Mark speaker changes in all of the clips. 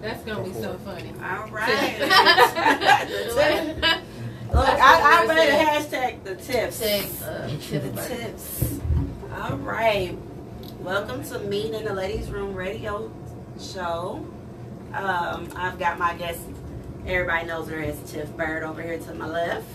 Speaker 1: That's gonna be so funny.
Speaker 2: All right. Look, I made a hashtag the tips. The tips. All right. Welcome to Meet in the Ladies Room Radio Show. I've got my guest. Everybody knows her as Tiff Bird over here to my left.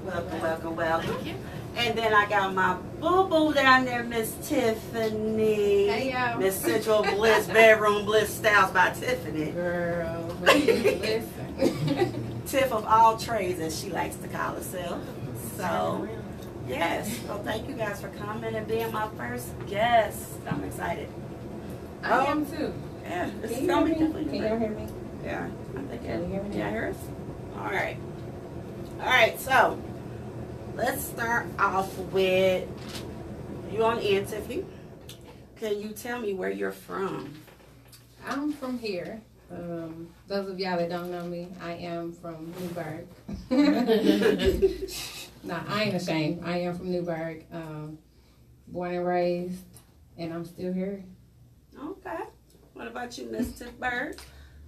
Speaker 2: Welcome.
Speaker 1: Thank you.
Speaker 2: And then I got my boo-boo down there, Miss Tiffany.
Speaker 1: Hey, y'all.
Speaker 2: Miss Sensual Bliss, Bedroom Bliss Styles by Tiffany.
Speaker 1: Girl, listen.
Speaker 2: Tiff of all trades, as she likes to call herself. So, yes. So thank you guys for coming and being my first guest. I'm excited.
Speaker 1: I am too.
Speaker 2: Yeah, this
Speaker 3: Can
Speaker 2: is going to be
Speaker 3: you
Speaker 2: definitely
Speaker 3: hear me?
Speaker 2: Yeah, I think
Speaker 3: Can you hear me?
Speaker 2: Can you hear us? All right. All right, so let's start off with you on the end, Tiffany. Can you tell me where you're from?
Speaker 1: I'm from here. Those of y'all that don't know me, I am from Newburgh. Nah, I ain't ashamed. I am from Newburgh. Born and raised, and I'm still here.
Speaker 2: Okay. What about you, Miss Tiff Bird?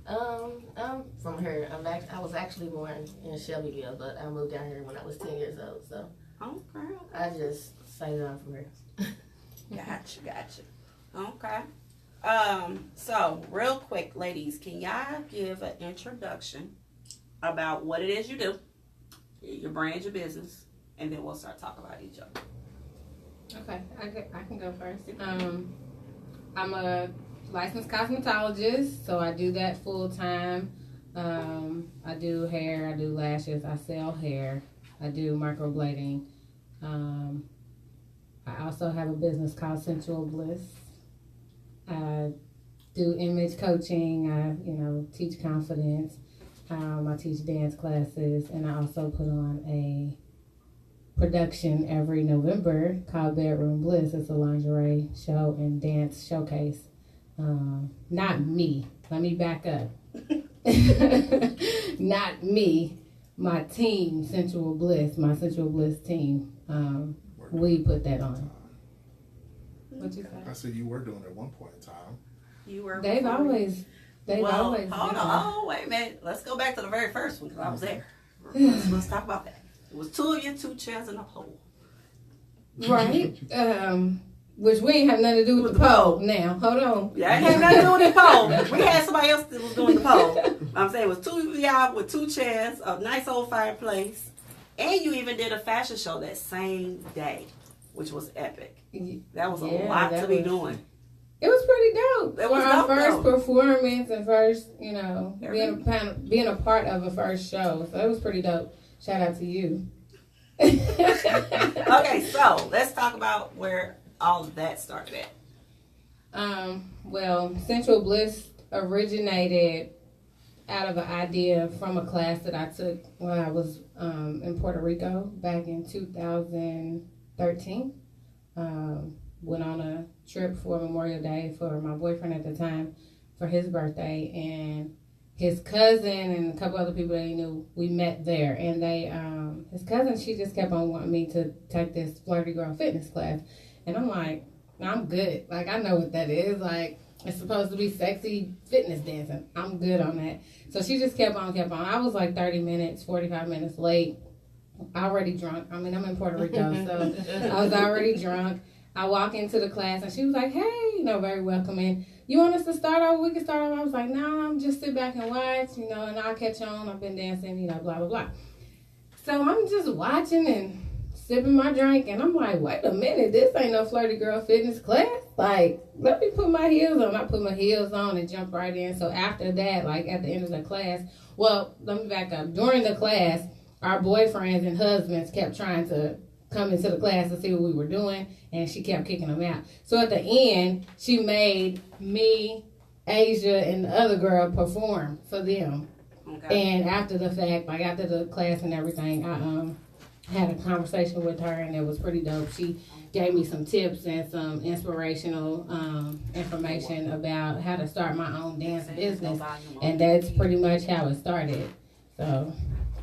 Speaker 4: I'm from here. I was actually born in Shelbyville, but I moved down here when I was 10 years old. So
Speaker 2: Okay.
Speaker 4: I just say that I'm from here.
Speaker 2: Gotcha. Okay. So real quick, ladies, can y'all give an introduction about what it is you do, your brand, your business, and then we'll start talking about each other.
Speaker 1: Okay, I can go first. I'm a licensed cosmetologist, so I do that full time. I do hair, I do lashes, I sell hair, I do microblading. I also have a business called Sensual Bliss. I do image coaching. I teach confidence. I teach dance classes, and I also put on a production every November called Bedroom Bliss. It's a lingerie show and dance showcase. Not me. Let me back up. Not me. My team, Sensual Bliss, my Sensual Bliss team. We put that on. What you say?
Speaker 5: I said you were doing it at one point in time.
Speaker 2: You were.
Speaker 1: They've always.
Speaker 2: Hold
Speaker 1: been
Speaker 2: on.
Speaker 1: there.
Speaker 2: Oh, wait a minute. Let's go back to the very first one because I was there. Let's talk about that. It was two of you, two chairs, and a pole.
Speaker 1: Right. Which we ain't have nothing to do with the pole. Now, hold on.
Speaker 2: Yeah, it had nothing to do with the pole. We had somebody else that was doing the pole. I'm saying it was two of y'all with two chairs, a nice old fireplace, and you even did a fashion show that same day, which was epic. That was a lot to be doing.
Speaker 1: It was pretty dope.
Speaker 2: It was
Speaker 1: for our
Speaker 2: dope,
Speaker 1: first
Speaker 2: though.
Speaker 1: Performance and first, being a part of a first show. So it was pretty dope. Shout out to you.
Speaker 2: Okay, so let's talk about where all of that started at.
Speaker 1: Well, Sensual Bliss originated out of an idea from a class that I took when I was in Puerto Rico back in 2013. Went on a trip for Memorial Day for my boyfriend at the time for his birthday, and his cousin and a couple other people that he knew, we met there. And they, his cousin, she just kept on wanting me to take this Flirty Girl fitness class. And I'm like, no, I'm good. Like, I know what that is. Like, it's supposed to be sexy fitness dancing. I'm good on that. So she just kept on. I was like 30 minutes, 45 minutes late. Already drunk. I mean, I'm in Puerto Rico, so I was already drunk. I walk into the class, and she was like, hey, very welcoming. You want us to start over? We can start over. I was like, no, I'm just sit back and watch, and I'll catch on. I've been dancing, blah, blah, blah. So I'm just watching and sipping my drink, and I'm like, wait a minute, this ain't no Flirty Girl fitness class. Like, let me put my heels on. I put my heels on and jump right in. So after that, like at the end of the class, well, let me back up. During the class, our boyfriends and husbands kept trying to come into the class to see what we were doing, and she kept kicking them out. So at the end, she made me, Asia, and the other girl perform for them. Okay. And after the fact, like after the class and everything, I had a conversation with her, and it was pretty dope. She gave me some tips and some inspirational information about how to start my own dance business, and that's pretty much how it started. So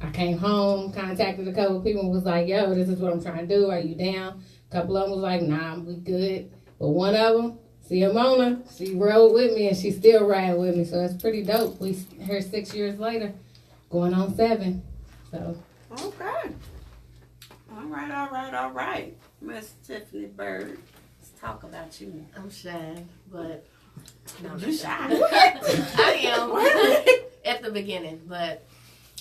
Speaker 1: I came home, contacted a couple of people, and was like, yo, this is what I'm trying to do. Are you down? A couple of them was like, nah, we good. But one of them See Mona, she rode with me and she still riding with me, so it's pretty dope. We here 6 years later, going on 7. So
Speaker 2: Okay. All right. Miss Tiffany Bird, let's talk about you.
Speaker 4: I'm shy, but no,
Speaker 2: You shy?
Speaker 4: I am at the beginning, but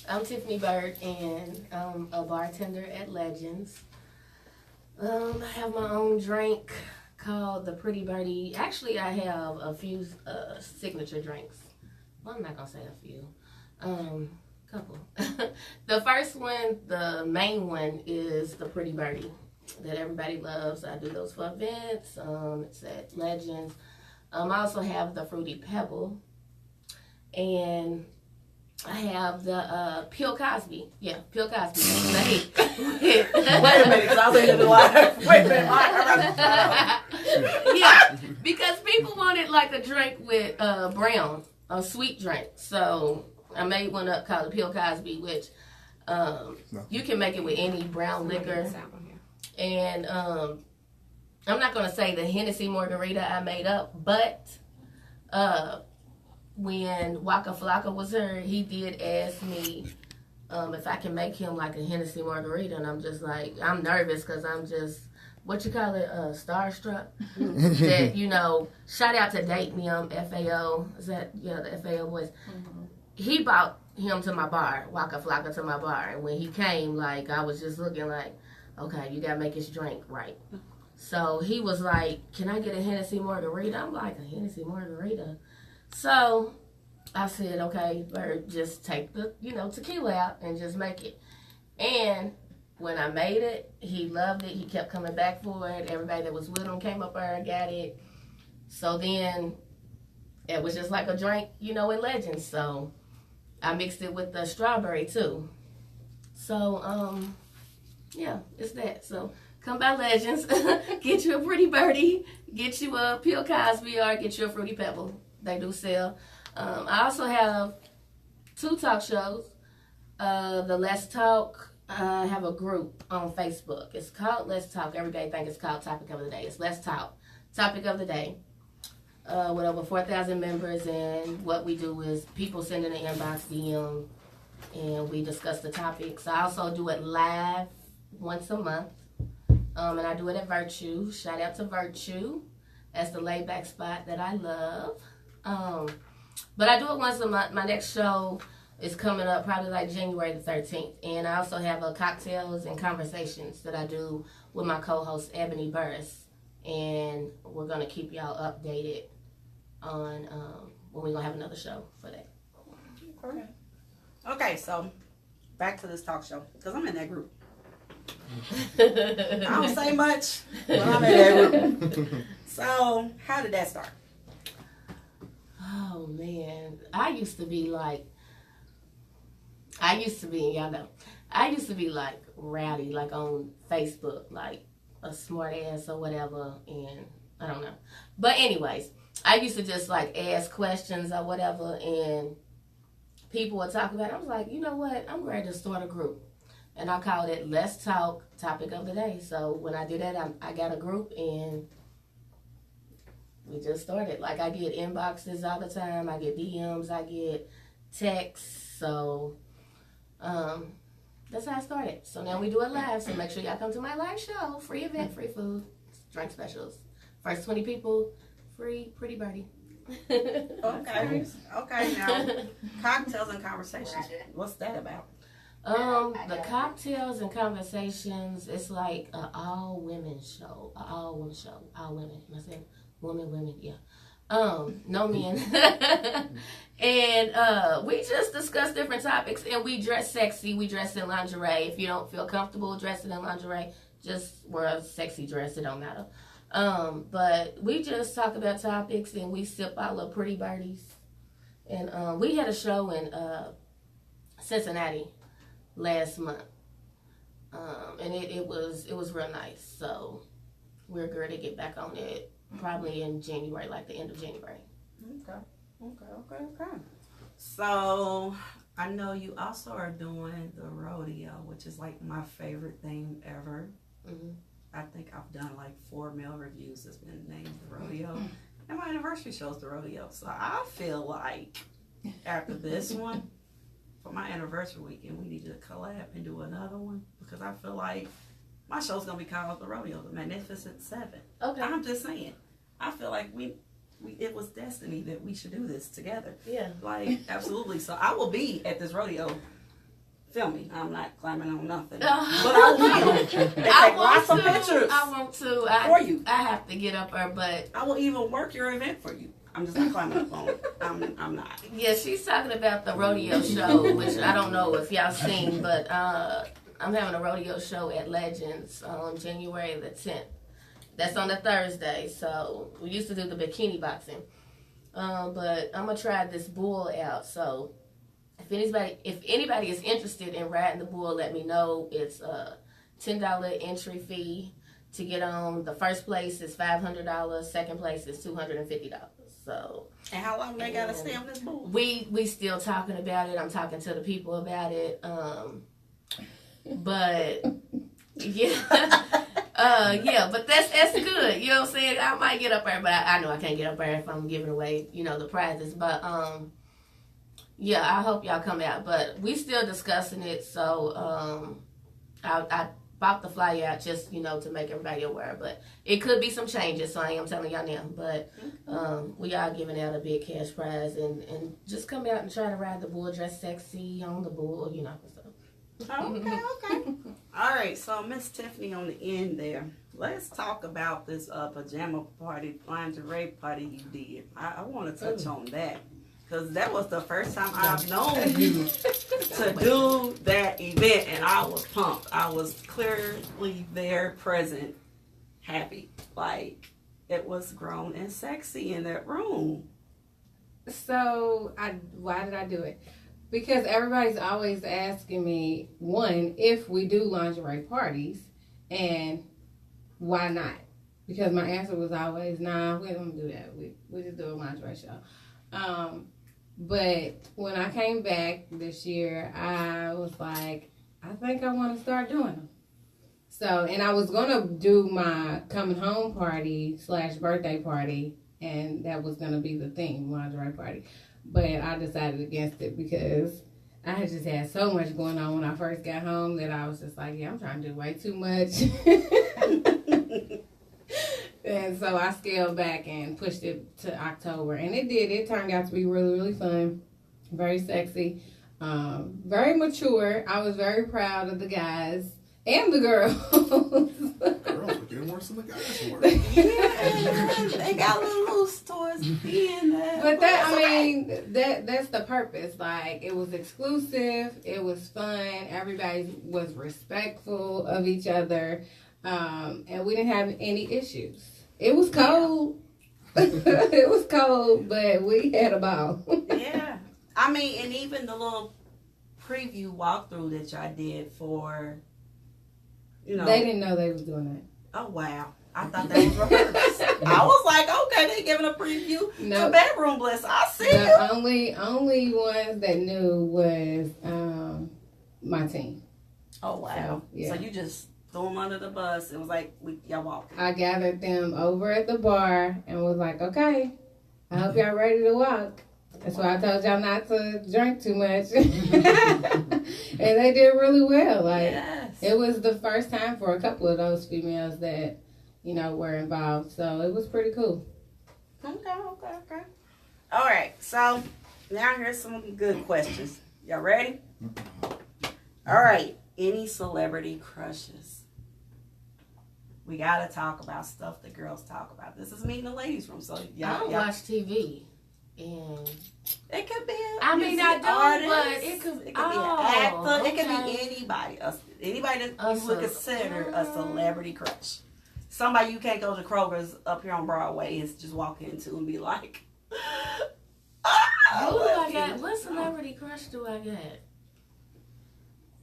Speaker 4: I'm Tiffany Bird, and I'm a bartender at Legends. I have my own drink called the Pretty Birdie. Actually, I have a few signature drinks. Well, I'm not gonna say a few. Couple. The first one, the main one, is the Pretty Birdie that everybody loves. I do those for events. It's at Legends. I also have the Fruity Pebble, and I have the Bill Cosby. Yeah, Bill Cosby.
Speaker 2: Wait a minute, because I was in the live. Wait a minute.
Speaker 4: Yeah, because people wanted like a drink with brown, a sweet drink. So I made one up called the Bill Cosby, which you can make it with any brown liquor. And I'm not going to say the Hennessy margarita I made up, but when Waka Flocka was here, he did ask me if I can make him like a Hennessy margarita, and I'm just like, I'm nervous because I'm just, what you call it, starstruck. That, you know, shout out to Date Them, FAO, is that, yeah, the FAO boys. Mm-hmm. He brought him to my bar, Waka Flocka to my bar, and when he came, like, I was just looking like, okay, you gotta make his drink right. So he was like, can I get a Hennessy margarita? I'm like, a Hennessy margarita? So I said, okay, Bird, just take the, tequila out and just make it. And when I made it, he loved it. He kept coming back for it. Everybody that was with him came up there and got it. So then it was just like a drink, in Legends. So I mixed it with the strawberry too. So, yeah, it's that. So come by Legends, get you a Pretty Birdie, get you a Bill Cosby, or get you a Fruity Pebble. They do sell. I also have 2 talk shows. The Let's Talk, I have a group on Facebook. It's called Let's Talk. Everybody think it's called Topic of the Day. It's Let's Talk, Topic of the Day. With over 4,000 members, and what we do is people send in an inbox DM, and we discuss the topics. I also do it live once a month, and I do it at Virtue. Shout out to Virtue. That's the laid back spot that I love. But I do it once a month. My next show is coming up probably like January the 13th. And I also have a cocktails and conversations that I do with my co-host Ebony Burris. And we're going to keep y'all updated on when we're going to have another show for that.
Speaker 2: Okay, so back to this talk show, because I'm in that group. I don't say much, but I'm in that group. So how did that start?
Speaker 4: Oh, man. I used to be like rowdy, like on Facebook, like a smart ass or whatever, and I don't know. But anyways, I used to just like ask questions or whatever, and people would talk about it. I was like, you know what? I'm ready to start a group. And I called it Let's Talk, Topic of the Day. So when I did that, I got a group, and we just started. Like, I get inboxes all the time. I get DMs. I get texts. So that's how I started. So now we do it live. So make sure y'all come to my live show. Free event, free food, drink specials. First 20 people, free Pretty Birdie.
Speaker 2: Okay. Now, cocktails and conversations. What's that about?
Speaker 4: The cocktails and conversations, it's like an all women show. All women. Am I saying women? Yeah. No men. And we just discuss different topics, and we dress sexy. We dress in lingerie. If you don't feel comfortable dressing in lingerie, just wear a sexy dress. It don't matter. But we just talk about topics, and we sip our little Pretty Birdies. And we had a show in Cincinnati last month, and it was real nice. So we're going to get back on it probably in January, like the end of January.
Speaker 2: Okay. So I know you also are doing the Rodeo, which is like my favorite thing ever. Mm-hmm. I think I've done like 4 male reviews that's been named the Rodeo. And my anniversary show's the rodeo. So I feel like after this one, for my anniversary weekend, we need to collab and do another one. Because I feel like my show's going to be called the rodeo, the Magnificent Seven.
Speaker 4: Okay.
Speaker 2: I'm just saying. I feel like it was destiny that we should do this together.
Speaker 4: Yeah.
Speaker 2: Like, absolutely. So I will be at this rodeo filming. I'm not climbing on nothing. But I will. And take lots of pictures.
Speaker 4: I want to.
Speaker 2: For you.
Speaker 4: I have to get up there, but
Speaker 2: I will even work your event for you. I'm just not climbing up on it. I'm not.
Speaker 4: yeah, she's talking about the rodeo show, which I don't know if y'all seen, but I'm having a rodeo show at Legends on January the 10th. That's on a Thursday. So we used to do the bikini boxing, but I'm gonna try this bull out. So if anybody is interested in riding the bull, let me know. It's a $10 entry fee to get on. The first place is $500. Second place is $250. So.
Speaker 2: And how long they gotta stay on this bull?
Speaker 4: We still talking about it. I'm talking to the people about it. But yeah. Yeah, but that's good. You know what I'm saying? I might get up there, but I know I can't get up there if I'm giving away, the prizes. But yeah, I hope y'all come out. But we still discussing it, so I bought the flyer out just to make everybody aware. But it could be some changes, so I am telling y'all now. But we are giving out a big cash prize, and just come out and try to ride the bull, dress sexy on the bull, so.
Speaker 2: Okay. All right, so Miss Tiffany on the end there. Let's talk about this pajama party, lingerie party you did. I want to touch on that because that was the first time I've known you to do that event, and I was pumped. I was clearly there, present, happy. Like, it was grown and sexy in that room.
Speaker 1: So, why did I do it? Because everybody's always asking me, one, if we do lingerie parties, and why not? Because my answer was always, nah, we don't do that. We just do a lingerie show. But when I came back this year, I was like, I think I want to start doing them. So, and I was going to do my coming home party / birthday party, and that was going to be the theme, lingerie party. But I decided against it because I had just had so much going on when I first got home that I was just like, yeah, I'm trying to do way too much. And so I scaled back and pushed it to October. And it did. It turned out to be really, really fun. Very sexy. Very mature. I was very proud of the guys and the girls.
Speaker 5: Girls were getting worse than the guys were.
Speaker 2: Yeah, they got a little loose towards the end there.
Speaker 1: But that's the purpose. Like, it was exclusive. It was fun. Everybody was respectful of each other. And we didn't have any issues. It was cold. It was cold, but we had a ball.
Speaker 2: Yeah. I mean, and even the little preview walkthrough that y'all did for,
Speaker 1: They didn't know they was doing that.
Speaker 2: Oh, wow. I thought that was rehearsed. I was like, okay, they giving a preview to Bedroom Bliss. I see
Speaker 1: the only ones that knew was my team.
Speaker 2: Oh, wow.
Speaker 1: So, yeah.
Speaker 2: So you just threw them under the bus. It was like, y'all walking.
Speaker 1: I gathered them over at the bar and was like, okay, I hope y'all ready to walk. That's why I told y'all not to drink too much. And they did really well. Like,
Speaker 2: yes.
Speaker 1: It was the first time for a couple of those females that, were involved. So it was pretty cool.
Speaker 2: Okay. All right. So now here's some good questions. Y'all ready? All right. Any celebrity crushes? We got to talk about stuff that girls talk about. This is me in the ladies' room. So
Speaker 4: I don't watch TV. And
Speaker 2: it could be
Speaker 4: I do,
Speaker 2: artist.
Speaker 4: But it could
Speaker 2: be an actor.
Speaker 4: Okay.
Speaker 2: It could be anybody. Anybody that you would consider a celebrity crush. Somebody you can't go to Kroger's up here on Broadway and just walk into and be like,
Speaker 4: who do I got? What celebrity crush do I got?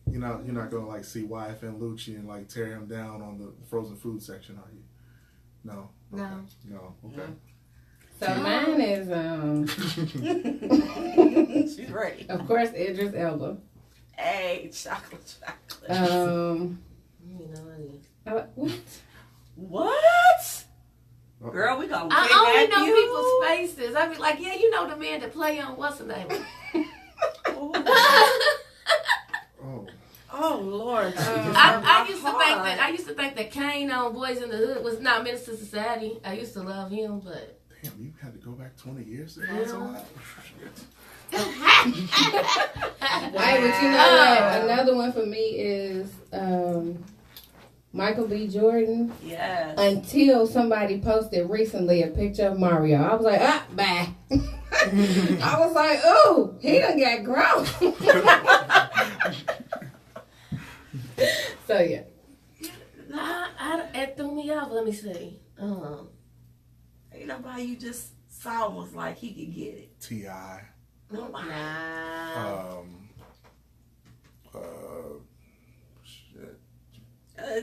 Speaker 5: You're not gonna like see YFN Lucci and like tear him down on the frozen food section, are you? No. Okay. No. Okay.
Speaker 1: So mine is
Speaker 2: she's ready.
Speaker 1: Of course, Idris Elba.
Speaker 2: Hey, chocolate.
Speaker 1: What?
Speaker 2: What?
Speaker 5: Okay.
Speaker 2: Girl, we gonna
Speaker 4: I only
Speaker 2: kidnap
Speaker 4: know
Speaker 2: you.
Speaker 4: people's faces. I be like, yeah, you know the man that play on what's the name?
Speaker 2: Oh Lord.
Speaker 4: I used to think that Kane on Boys in the Hood was not Minister to Society. I used to love him, but
Speaker 5: damn, you had to go back 20 years to find someone.
Speaker 1: Hey, but you know what? Another one for me is Michael B. Jordan.
Speaker 2: Yes.
Speaker 1: Until somebody posted recently a picture of Mario. I was like, bye. I was like, oh, he done got grown. So, yeah.
Speaker 4: It threw me off. Let me see.
Speaker 2: Ain't nobody you just saw was like he could get it.
Speaker 5: T.I.
Speaker 2: Nobody.
Speaker 4: Nah.
Speaker 5: Shit.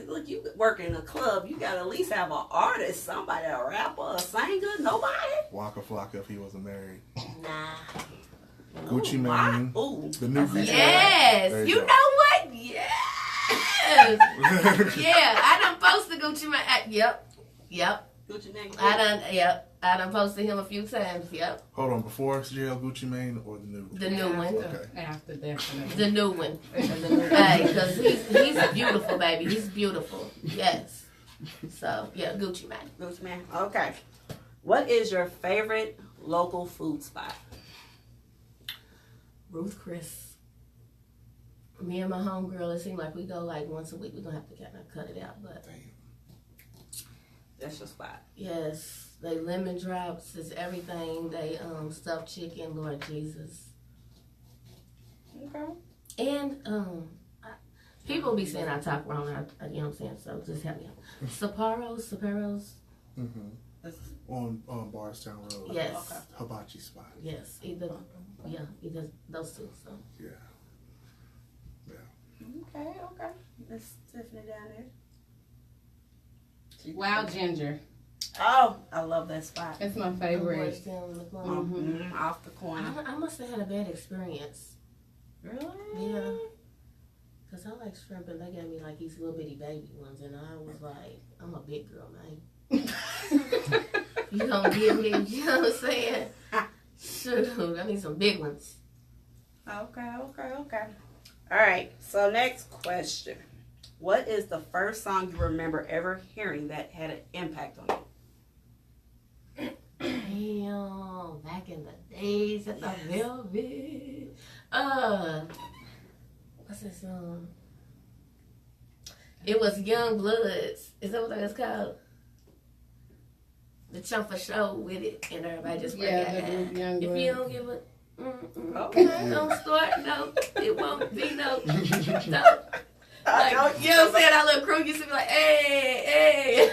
Speaker 2: Look, you work in a club. You gotta at least have an artist, somebody, a rapper, a singer. Nobody.
Speaker 5: Waka Flocka if he wasn't married.
Speaker 4: Nah.
Speaker 5: Gucci Mane.
Speaker 2: Ooh.
Speaker 5: The new Gucci Mane.
Speaker 4: Yes.
Speaker 5: There
Speaker 4: You
Speaker 5: go.
Speaker 4: know what? Yes. Yeah. I done posted Gucci Mane. Yep.
Speaker 2: Gucci Mane.
Speaker 4: I done posted him a few times. Yep.
Speaker 5: Hold on, before JL Gucci Mane or the new?
Speaker 4: The new one.
Speaker 5: Okay.
Speaker 1: After definitely.
Speaker 4: The new one. Hey, because he's beautiful, baby. He's beautiful. Yes. So, yeah, Gucci Mane.
Speaker 2: Gucci Mane. Okay. What is your favorite local food spot?
Speaker 4: Ruth Chris. Me and my homegirl, it seems like we go like once a week. We're going to have to kind of cut it out, but
Speaker 2: That's your spot.
Speaker 4: yes, they lemon drops, it's everything. They stuffed chicken, Lord Jesus.
Speaker 2: Okay.
Speaker 4: And people be saying I talk wrong, you know what I'm saying? So just help me out. Saparos.
Speaker 5: Mm-hmm. On Bardstown Road.
Speaker 4: Yes.
Speaker 2: Okay.
Speaker 5: Hibachi spot.
Speaker 4: Yes, either those two. So
Speaker 5: Yeah.
Speaker 2: Okay. Miss Tiffany down there.
Speaker 1: Wild Ginger.
Speaker 2: Oh, I love that spot.
Speaker 1: That's my favorite.
Speaker 2: Off the corner.
Speaker 4: I must have had a bad experience.
Speaker 2: Really?
Speaker 4: Yeah. Because I like shrimp and they gave me like these little bitty baby ones and I was like, I'm a big girl, man. You gonna give me, you know what I'm saying? Shoot, I need some big ones.
Speaker 2: Okay. All right. So next question. What is the first song you remember ever hearing that had an impact on you?
Speaker 4: Damn, back in the days at the Velvet. What's that song? It was Young Bloods. Is that what that was called? The chunk for show with it, and everybody just break
Speaker 1: Yeah,
Speaker 4: out.
Speaker 1: the group Young
Speaker 4: If
Speaker 1: Bloods.
Speaker 4: you don't give it,
Speaker 2: Okay.
Speaker 4: don't start, no, it won't be no. Like, you know what I'm saying? Our little crew used to be like, hey.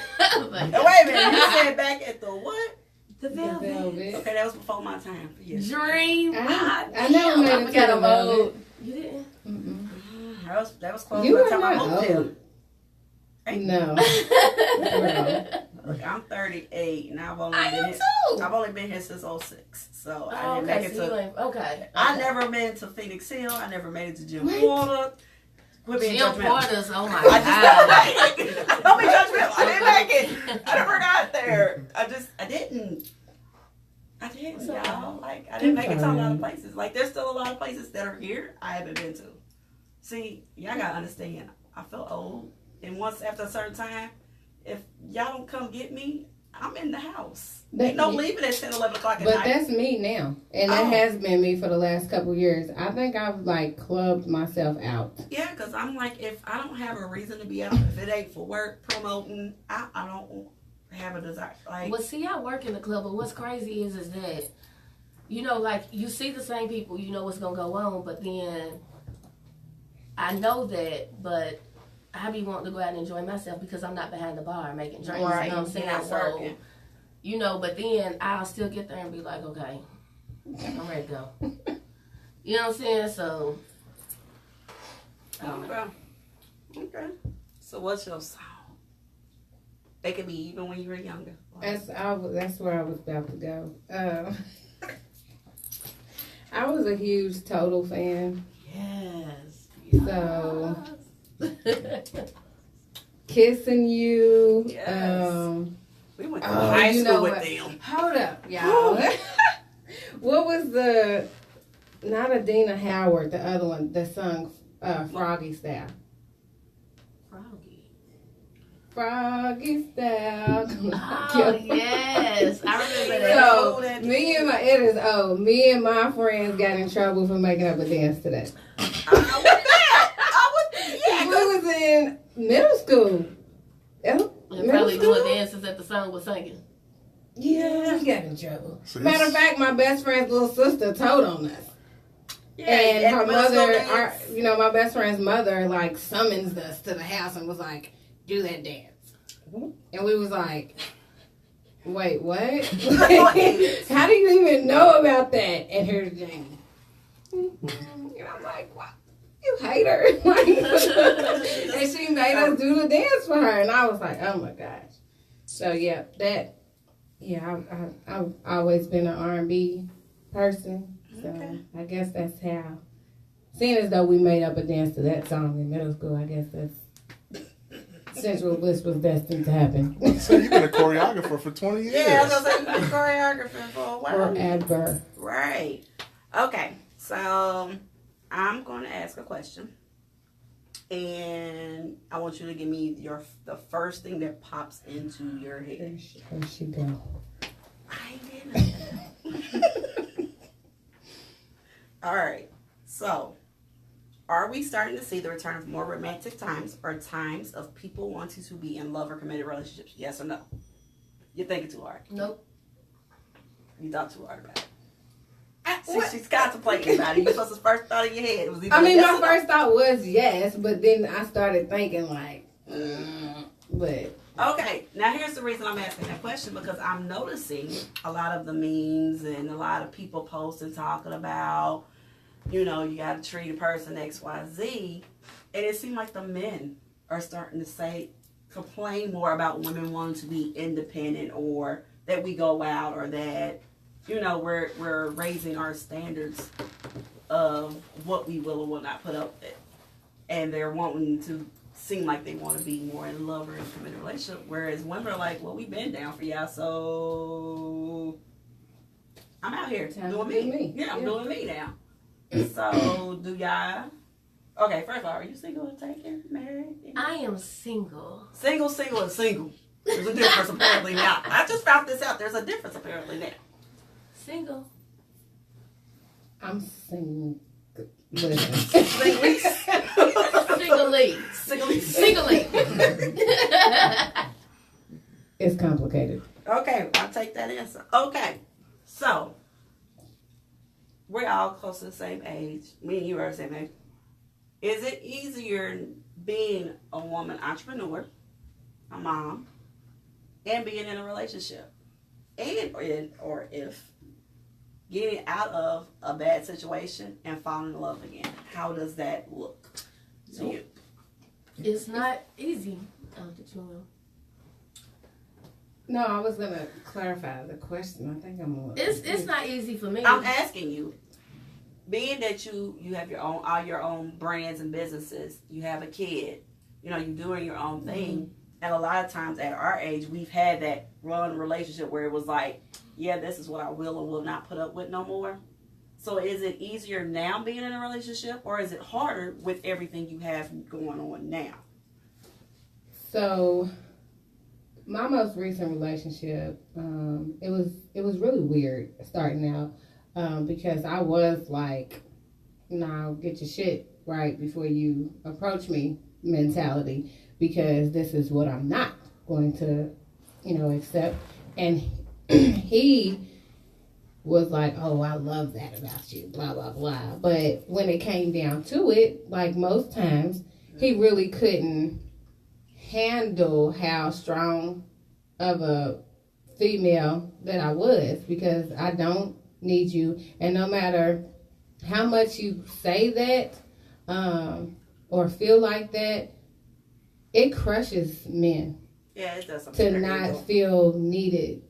Speaker 4: Like,
Speaker 2: Now, wait a minute. You said back at the what?
Speaker 4: The Velvet.
Speaker 2: Okay, that was before my time. Yes.
Speaker 4: Dream.
Speaker 1: I never made it to the Velvet.
Speaker 4: You didn't?
Speaker 2: That was close
Speaker 1: You
Speaker 2: by
Speaker 1: were
Speaker 2: the time I
Speaker 1: not
Speaker 2: moved here.
Speaker 1: old. No.
Speaker 2: Look, I'm 38 and I've only
Speaker 4: I
Speaker 2: been
Speaker 4: am
Speaker 2: here.
Speaker 4: too.
Speaker 2: I've only been here since 06. So I
Speaker 4: Oh,
Speaker 2: didn't make
Speaker 4: okay,
Speaker 2: it
Speaker 4: so you
Speaker 2: to.
Speaker 4: ain't, okay.
Speaker 2: I never made it to Phoenix Hill. I never made it to Jim Porter. Quit being
Speaker 4: Jim
Speaker 2: judgmental.
Speaker 4: Porter's, oh my
Speaker 2: I just
Speaker 4: God.
Speaker 2: never made it. Don't be judgmental. I didn't make it. I never got there. I didn't. Y'all. Like, I didn't make it to a lot of places. Like, there's still a lot of places that are here I haven't been to. See, y'all gotta understand. I feel old, and once after a certain time, if y'all don't come get me, I'm in the house. Ain't no leaving at 10, 11 o'clock at
Speaker 1: But
Speaker 2: night.
Speaker 1: that's me now. And that has been me for the last couple years. I think I've like clubbed myself out.
Speaker 2: Yeah, because I'm like, if I don't have a reason to be out, if it ain't for work, promoting, I don't have a desire. Like,
Speaker 4: Well, see, I work in the club, but what's crazy is that, you know, like, you see the same people, you know what's going to go on, but then I know that, but I be wanting to go out and enjoy myself because I'm not behind the bar making drinks,
Speaker 2: right,
Speaker 4: you know what I'm saying?
Speaker 2: not
Speaker 4: So,
Speaker 2: working.
Speaker 4: you know, but then I'll still get there and be like, okay, I'm ready to go. You know what I'm saying? So, I don't know.
Speaker 2: Okay. So what's your song? They could be even when you were younger.
Speaker 1: That's where I was about to go. I was a huge Total fan.
Speaker 4: Yes.
Speaker 1: So, Kissing You.
Speaker 2: Yes. We went to high school with them.
Speaker 1: Hold up, y'all. What was the, not Adina Howard, the other one that sung Froggy Style? Froggy Style.
Speaker 4: Oh, yes. I remember that.
Speaker 1: So, me and my friends got in trouble for making up a dance to that. We was in middle school.
Speaker 4: And probably doing dances that the song was singing.
Speaker 1: Yeah, we got in trouble. Matter of fact, my best friend's little sister told on us. Yeah, and her mother, my best friend's mother, like, summons us to the house and was like, do that dance. And we was like, wait, what? How do you even know about that? And here's Jamie. And I'm like, what? You hate her. And she made us do the dance for her. And I was like, oh my gosh. So yeah, I've always been an R&B person. So I guess that's how. Seeing as though we made up a dance to that song in middle school, I guess that's sensual bliss was destined to happen.
Speaker 5: So you've been a choreographer for 20 years.
Speaker 2: Yeah, I was going to say you've been a choreographer for a while.
Speaker 1: Forever.
Speaker 2: Right. Okay, so I'm going to ask a question. And I want you to give me the first thing that pops into your head.
Speaker 1: There she go.
Speaker 2: I didn't. All right. So, are we starting to see the return of more romantic times or times of people wanting to be in love or committed relationships? Yes or no? You're thinking too hard.
Speaker 4: Nope.
Speaker 2: You thought too hard about it. She's contemplating about it. Your first thought in your head. It was either
Speaker 1: my first thought was yes, but then I started thinking like, but.
Speaker 2: Okay, now here's the reason I'm asking that question, because I'm noticing a lot of the memes and a lot of people posting talking about, you got to treat a person X, Y, Z, and it seems like the men are starting to complain more about women wanting to be independent, or that we go out, or that, we're raising our standards of what we will or will not put up with. And they're wanting to seem like they want to be more in love or in a committed relationship. Whereas women are like, well, we've been down for y'all, so I'm out here doing me. Yeah, I'm doing me now. So do y'all... Okay, first of all, are you single or taken, married?
Speaker 4: I am single.
Speaker 2: Single and single. There's a difference apparently now. I just found this out. There's a difference apparently now.
Speaker 4: Single.
Speaker 1: I'm single.
Speaker 2: Singly.
Speaker 1: It's complicated.
Speaker 2: Okay, I'll take that answer. Okay, so we're all close to the same age. Me and you are the same age. Is it easier being a woman entrepreneur, a mom, and being in a relationship, or if getting out of a bad situation and falling in love again? How does that look to you?
Speaker 4: It's not easy.
Speaker 1: No, I was gonna clarify the question. I think
Speaker 4: It's not easy for me.
Speaker 2: I'm asking you, being that you have all your own brands and businesses, you have a kid, you're doing your own thing, and a lot of times at our age, we've had that run relationship where it was like, yeah, this is what I will or will not put up with no more. So is it easier now being in a relationship, or is it harder with everything you have going on now?
Speaker 1: So, my most recent relationship, it was really weird starting out, because I was like, no, get your shit right before you approach me mentality, because this is what I'm not going to, accept. And he was like, oh, I love that about you, blah, blah, blah. But when it came down to it, like most times, he really couldn't handle how strong of a female that I was, because I don't need you. And no matter how much you say that or feel like that, it crushes men.
Speaker 2: Yeah, it does.
Speaker 1: To not feel needed.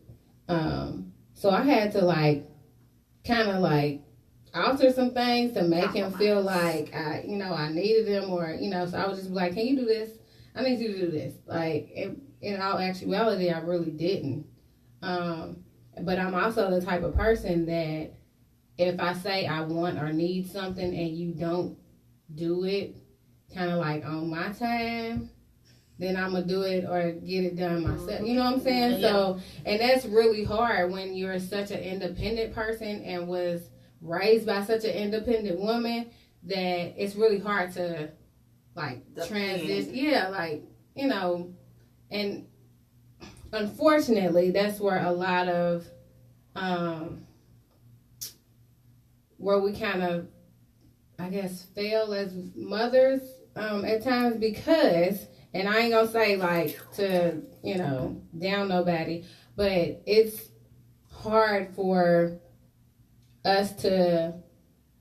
Speaker 1: So I had to kind of alter some things to make him feel like I needed him, or so I would just be like, can you do this? I need you to do this. Like, in all actuality, I really didn't. But I'm also the type of person that if I say I want or need something and you don't do it kind of like on my time, then I'm going to do it or get it done myself. You know what I'm saying?
Speaker 4: Yeah.
Speaker 1: So, and that's really hard when you're such an independent person and was raised by such an independent woman that it's really hard to, like, transition. Yeah, like, you know, and unfortunately, that's where a lot of, where we kind of, I guess, fail as mothers at times because, and I ain't gonna say like to, you know, down nobody, but it's hard for us to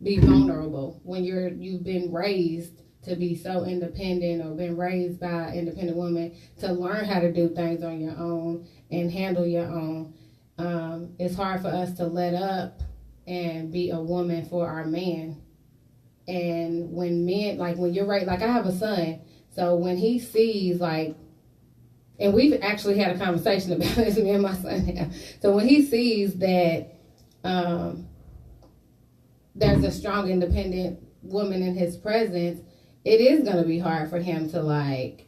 Speaker 1: be vulnerable when you've been raised to be so independent or been raised by an independent woman to learn how to do things on your own and handle your own. It's hard for us to let up and be a woman for our man. And when men, like when you're right, like I have a son, so when he sees like, and we've actually had a conversation about this, me and my son have. So when he sees that there's a strong independent woman in his presence, it is going to be hard for him to like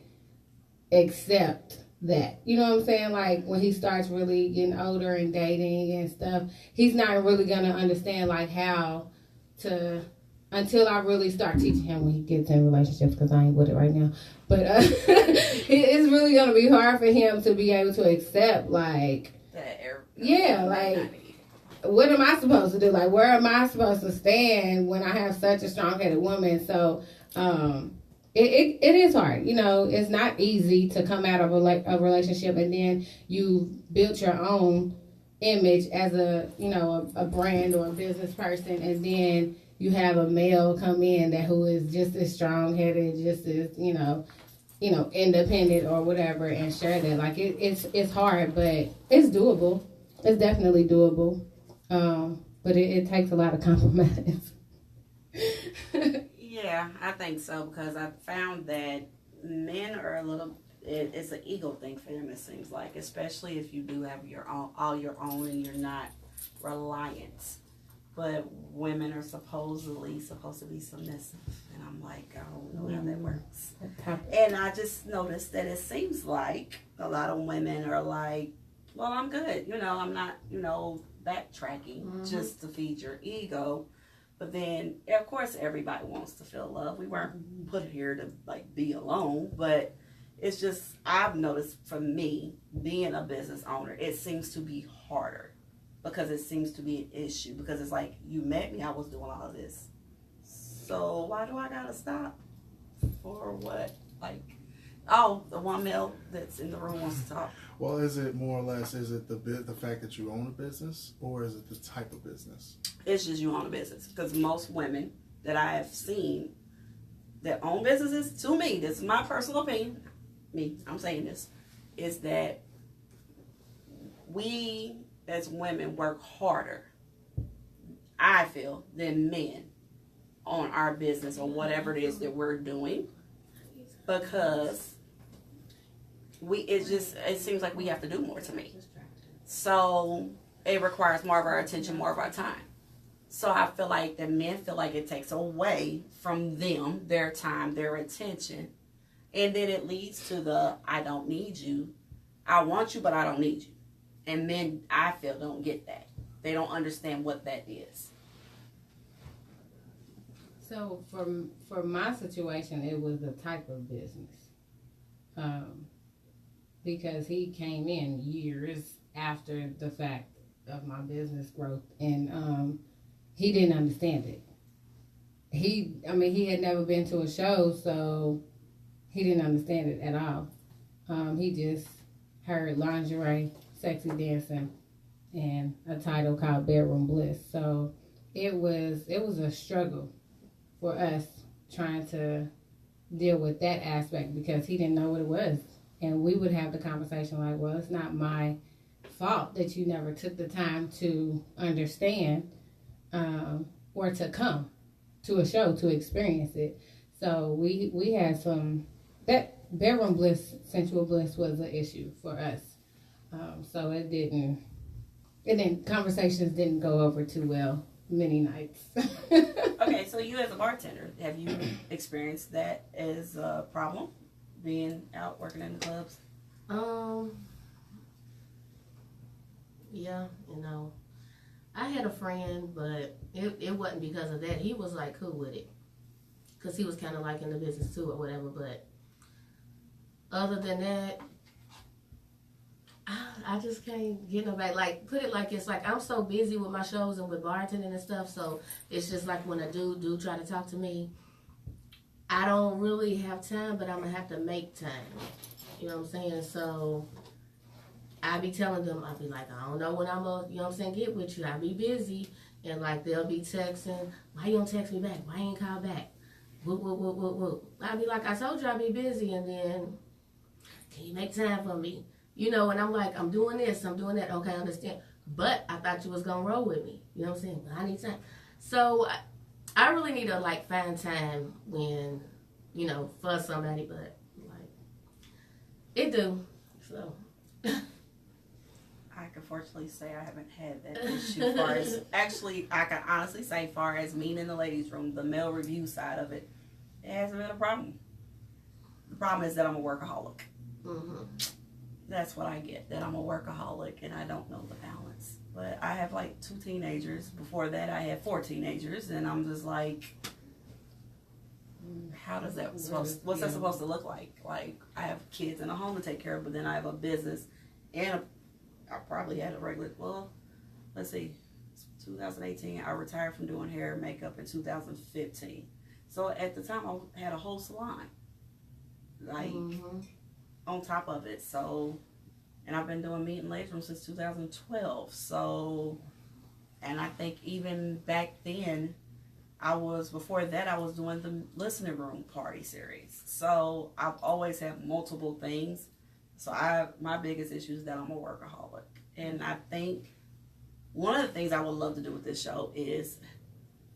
Speaker 1: accept that. You know what I'm saying? Like when he starts really getting older and dating and stuff, he's not really going to understand like how to, until I really start teaching him when he gets in relationships, because I ain't with it right now. But it's really going to be hard for him to be able to accept like, yeah, like, what am I supposed to do? Like, where am I supposed to stand when I have such a strong-headed woman? So, it is hard. You know, it's not easy to come out of a relationship and then you built your own image as a, you know, a brand or a business person, and then you have a male come in who is just as strong-headed, just as, you know, independent or whatever, and share that. Like, it's hard, but it's doable. It's definitely doable. But it takes a lot of compromise.
Speaker 2: Yeah, I think so, because I found that men are a little, it's an ego thing for them, it seems like, especially if you do have your own, all your own, and you're not reliant. But women are supposedly supposed to be submissive, and I'm like, I don't know how that works. And I just noticed that it seems like a lot of women are like, well, I'm good, you know, I'm not, you know, backtracking just to feed your ego. But then, of course, everybody wants to feel love. We weren't put here to like be alone, but it's just, I've noticed for me being a business owner, it seems to be harder because it seems to be an issue, because it's like, you met me, I was doing all of this, so why do I gotta stop for what? Like, oh, the one male that's in the room wants to talk.
Speaker 5: Well, is it more or less, is it the fact that you own a business, or is it the type of business?
Speaker 2: It's just you own a business. Because most women that I have seen that own businesses, to me, this is my personal opinion, I'm saying this, is that we as women work harder, I feel, than men on our business or whatever it is that we're doing, because it seems like we have to do more, to me. So it requires more of our attention, more of our time. So I feel like the men feel like it takes away from them, their time, their attention. And then it leads to the, I don't need you. I want you, but I don't need you. And men, I feel, don't get that. They don't understand what that is.
Speaker 1: So for my situation, it was the type of business. Because he came in years after the fact of my business growth, and he didn't understand it. He had never been to a show, so he didn't understand it at all. He just heard lingerie, sexy dancing, and a title called Bedroom Bliss. So it was a struggle for us trying to deal with that aspect, because he didn't know what it was. And we would have the conversation like, well, it's not my fault that you never took the time to understand or to come to a show to experience it. So we had some, that bedroom bliss, sensual bliss was an issue for us. So conversations didn't go over too well many nights.
Speaker 2: Okay, so you as a bartender, have you experienced that as a problem, being out working in the clubs?
Speaker 4: Yeah, I had a friend, but it wasn't because of that. He was like cool with it, because he was kind of like in the business too or whatever. But other than that, I just can't get nobody. Like, put it like it's like I'm so busy with my shows and with bartending and stuff, so it's just like when a dude do try to talk to me, I don't really have time, but I'm gonna have to make time. You know what I'm saying? So I be telling them, I be like, I don't know when I'm gonna, get with you. I be busy, and like they'll be texting, why you don't text me back? Why you ain't call back? Whoop whoop whoop whoop whoop. I be like, I told you I be busy, and then can you make time for me? And I'm like, I'm doing this, I'm doing that. Okay, I understand. But I thought you was going to roll with me. You know what I'm saying? But I need time. So I really need to, like, find time when, for somebody. But, like, it do. So.
Speaker 2: I can fortunately say I haven't had that issue. Far as, actually, I can honestly say, far as meeting in the ladies' room, the male review side of it, it hasn't been a problem. The problem is that I'm a workaholic. Mm-hmm. That's what I get, that I'm a workaholic and I don't know the balance. But I have like 2 teenagers. Before that, I had 4 teenagers, and I'm just like, how does that what's that supposed to look like? Like, I have kids and a home to take care of, but then I have a business, and I probably had a regular. Well, let's see, 2018, I retired from doing hair and makeup in 2015. So at the time, I had a whole salon, like. Mm-hmm. On top of it, so, and I've been doing meet and ladies room since 2012. So, and I think even back then, before that I was doing the listening room party series. So I've always had multiple things. So my biggest issue is that I'm a workaholic, and I think one of the things I would love to do with this show is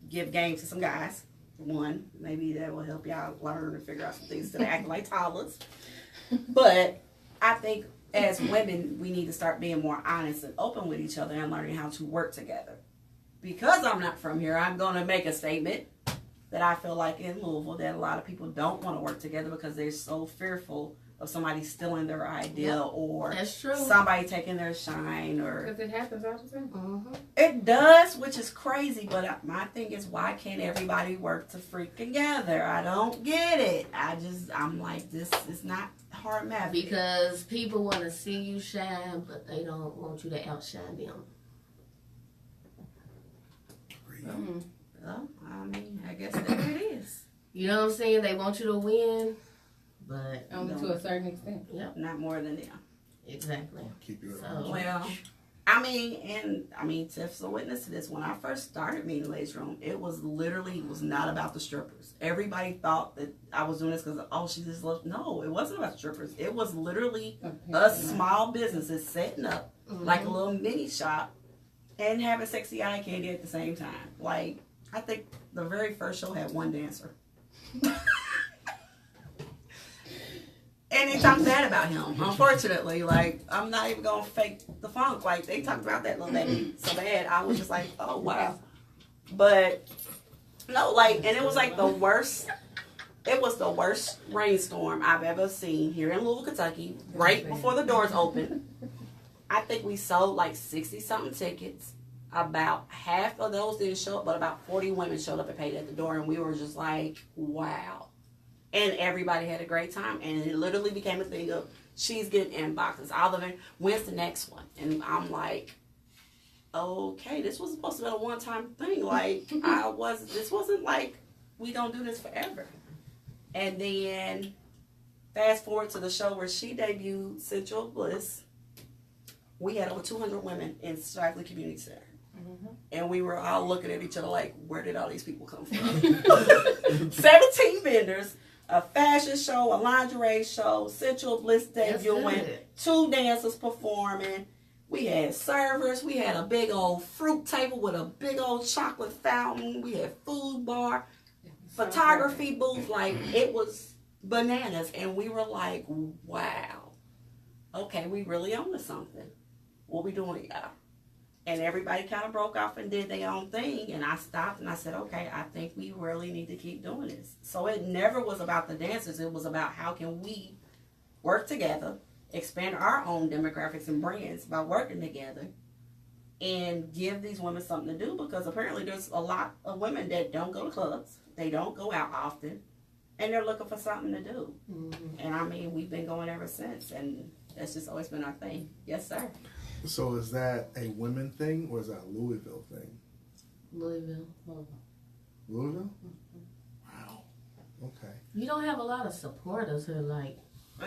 Speaker 2: give game to some guys. One, maybe that will help y'all learn and figure out some things instead of acting like toddlers. But I think as women, we need to start being more honest and open with each other and learning how to work together. Because I'm not from here, I'm going to make a statement that I feel like in Louisville that a lot of people don't want to work together because they're so fearful of somebody stealing their idea, or somebody taking their shine, or
Speaker 1: because it happens all the time.
Speaker 2: Mm-hmm. It does, which is crazy. But my thing is, why can't everybody work to freak together? I don't get it. I'm like, this is not hard math.
Speaker 4: Because people want to see you shine, but they don't want you to outshine them.
Speaker 2: Mm-hmm. Well, I mean, I guess there it is.
Speaker 4: You know what I'm saying? They want you to win. But
Speaker 1: only to a certain extent.
Speaker 2: Yep. Not more than them.
Speaker 4: Exactly.
Speaker 5: Keep you
Speaker 2: well, I mean, Tiff's a witness to this. When I first started meeting the ladies' room, it was not about the strippers. Everybody thought that I was doing this because, she just loves. No, it wasn't about strippers. It was literally us small businesses setting up like a little mini shop and having sexy eye candy at the same time. Like, I think the very first show had 1 dancer. And they talk bad about him, unfortunately. Like, I'm not even going to fake the funk. Like, they talked about that little baby so bad. I was just like, oh, wow. But, no, like, and it was like the worst. It was the worst rainstorm I've ever seen here in Louisville, Kentucky, right before the doors opened. I think we sold like 60-something tickets. About half of those didn't show up, but about 40 women showed up and paid at the door. And we were just like, wow. And everybody had a great time. And it literally became a thing of, she's getting inboxes. When's the next one? And I'm like, okay, this was supposed to be a one-time thing. Like, this wasn't like, we don't do this forever. And then, fast forward to the show where she debuted Sensual Bliss. We had over 200 women in Strictly Community Center. Mm-hmm. And we were all looking at each other like, where did all these people come from? 17 vendors. A fashion show, a lingerie show, Sensual Bliss debuting, 2 dancers performing. We had servers. We had a big old fruit table with a big old chocolate fountain. We had food bar, photography booth. Like, it was bananas. And we were like, wow, okay, we really on to something. What we doing, y'all? And everybody kind of broke off and did their own thing. And I stopped and I said, okay, I think we really need to keep doing this. So it never was about the dancers. It was about how can we work together, expand our own demographics and brands by working together, and give these women something to do, because apparently there's a lot of women that don't go to clubs, they don't go out often, and they're looking for something to do. Mm-hmm. And I mean, we've been going ever since, and that's just always been our thing. Yes, sir.
Speaker 5: So is that a women thing or is that a Louisville thing?
Speaker 4: Louisville.
Speaker 5: Louisville? Mm-hmm. Wow. Okay.
Speaker 4: You don't have a lot of supporters here, like.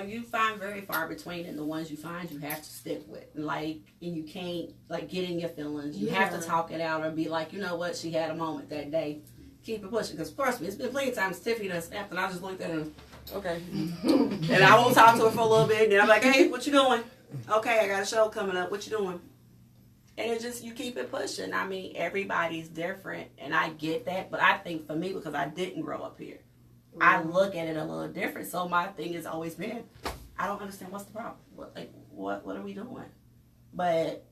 Speaker 2: You find very far between, and the ones you find, you have to stick with. Like, and you can't, like, get in your feelings. You have to talk it out or be like, you know what, she had a moment that day. Keep it pushing. Because, trust me, it's been plenty of times Tiffany done snapped, and I just looked at her, okay. And I won't talk to her for a little bit, and then I'm like, hey, what you doing? Okay, I got a show coming up. What you doing? And it just, you keep it pushing. I mean, everybody's different, and I get that. But I think for me, because I didn't grow up here, I look at it a little different. So my thing has always been, I don't understand what's the problem. What are we doing? But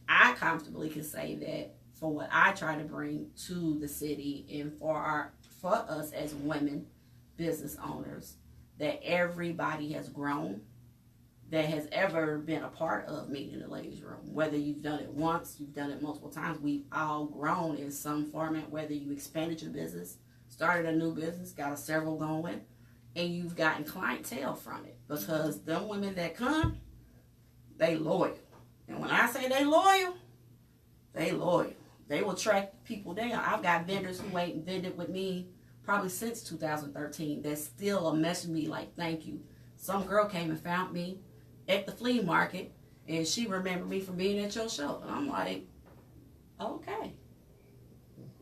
Speaker 2: I comfortably can say that for what I try to bring to the city and for us as women business owners, that everybody has grown that has ever been a part of Meeting in the Ladies Room. Whether you've done it once, you've done it multiple times, we've all grown in some format, whether you expanded your business, started a new business, got a several going, and you've gotten clientele from it. Because them women that come, they loyal. And when I say they loyal, they loyal. They will track people down. I've got vendors who ain't vended with me probably since 2013 that still are messaging me like, thank you. Some girl came and found me at the flea market, and she remembered me from being at your show. And I'm like, okay.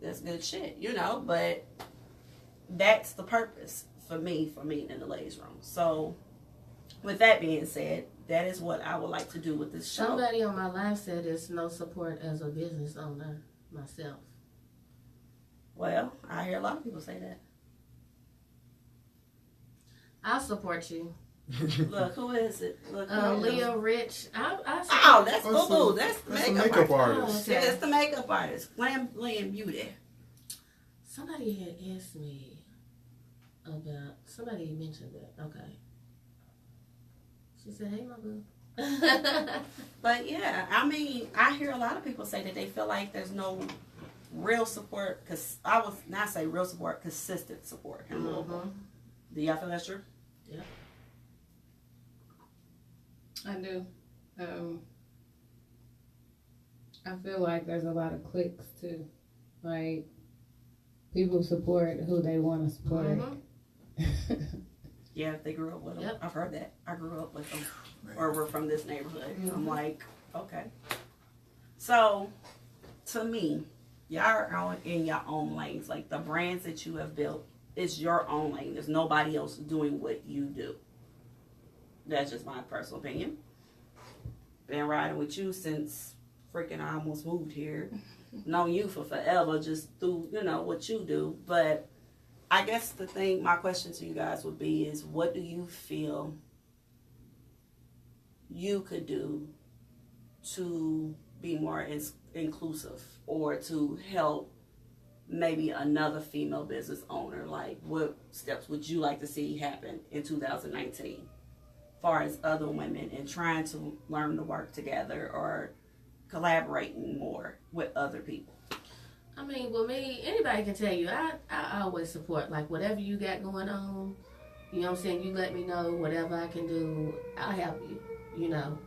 Speaker 2: That's good shit, you know, but that's the purpose for me for Meeting in the Ladies Room. So, with that being said, that is what I would like to do with this show.
Speaker 4: Somebody on my live said there's no support as a business owner myself.
Speaker 2: Well, I hear a lot of people say that.
Speaker 4: I'll support you.
Speaker 2: Look, who is it? Look,
Speaker 4: Leah Rich.
Speaker 2: Oh, that's Boo Boo. That's the
Speaker 5: makeup artist.
Speaker 2: Yeah, that's the makeup artist. Glam Beauty.
Speaker 4: Somebody had asked me about. Somebody mentioned that. Okay. She said, "Hey, my boo."
Speaker 2: But yeah, I mean, I hear a lot of people say that they feel like there's no real support. Cause I would not say real support, consistent support in Louisville. Do y'all feel that's true?
Speaker 4: Yeah.
Speaker 1: I do. I feel like there's a lot of clicks too. Like, people support who they want to support.
Speaker 2: Yeah, if they grew up with them. Yep. I've heard that. I grew up with them. Or we're from this neighborhood. I'm like, okay. So, to me, y'all are in your own lanes. Like, the brands that you have built, it's your own lane. There's nobody else doing what you do. That's just my personal opinion. Been riding with you since freaking I almost moved here. Known you for forever, just through, you know, what you do. But I guess my question to you guys would be is, what do you feel you could do to be more inclusive or to help maybe another female business owner? Like, what steps would you like to see happen in 2019 as far as other women and trying to learn to work together or collaborating more with other people?
Speaker 4: I mean, with me, anybody can tell you, I always support, like, whatever you got going on, you know what I'm saying, you let me know, whatever I can do, I'll help you, you know.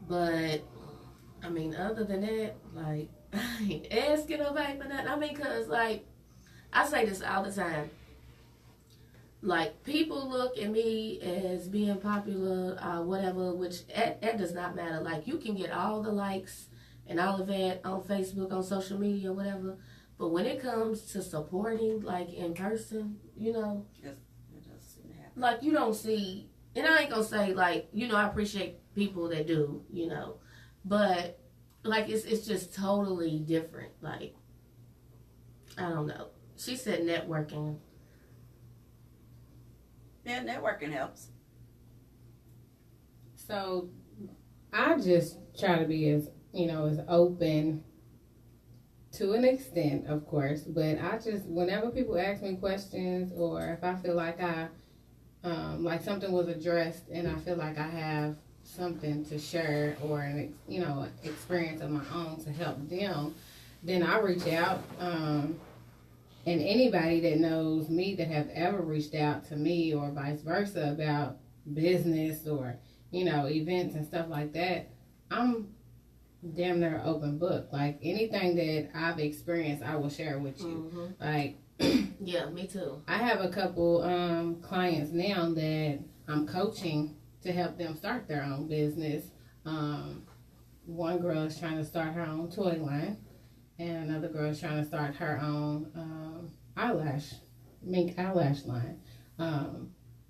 Speaker 4: But, I mean, other than that, like, I ain't asking nobody for nothing. I mean, because, like, I say this all the time. Like, people look at me as being popular, whatever, which that does not matter. Like, you can get all the likes and all of that on Facebook, on social media, whatever. But when it comes to supporting, like, in person, you know,
Speaker 2: Yes, it doesn't seem to happen.
Speaker 4: like, you don't see, and I ain't gonna say, like, you know, I appreciate people that do, you know, but, like, it's just totally different. Like, I don't know. She said networking.
Speaker 2: Yeah, networking helps.
Speaker 1: So I just try to be as, as open to an extent, of course, but I just, whenever people ask me questions or if I feel like like something was addressed and I feel like I have something to share or an experience of my own to help them, then I reach out. And anybody that knows me that have ever reached out to me or vice versa about business or events and stuff like that, I'm damn near open book. Like anything that I've experienced, I will share with you. Mm-hmm. Like,
Speaker 4: yeah, me too.
Speaker 1: I have a couple clients now that I'm coaching to help them start their own business. One girl is trying to start her own toy line, and another girl is trying to start her own mink eyelash line.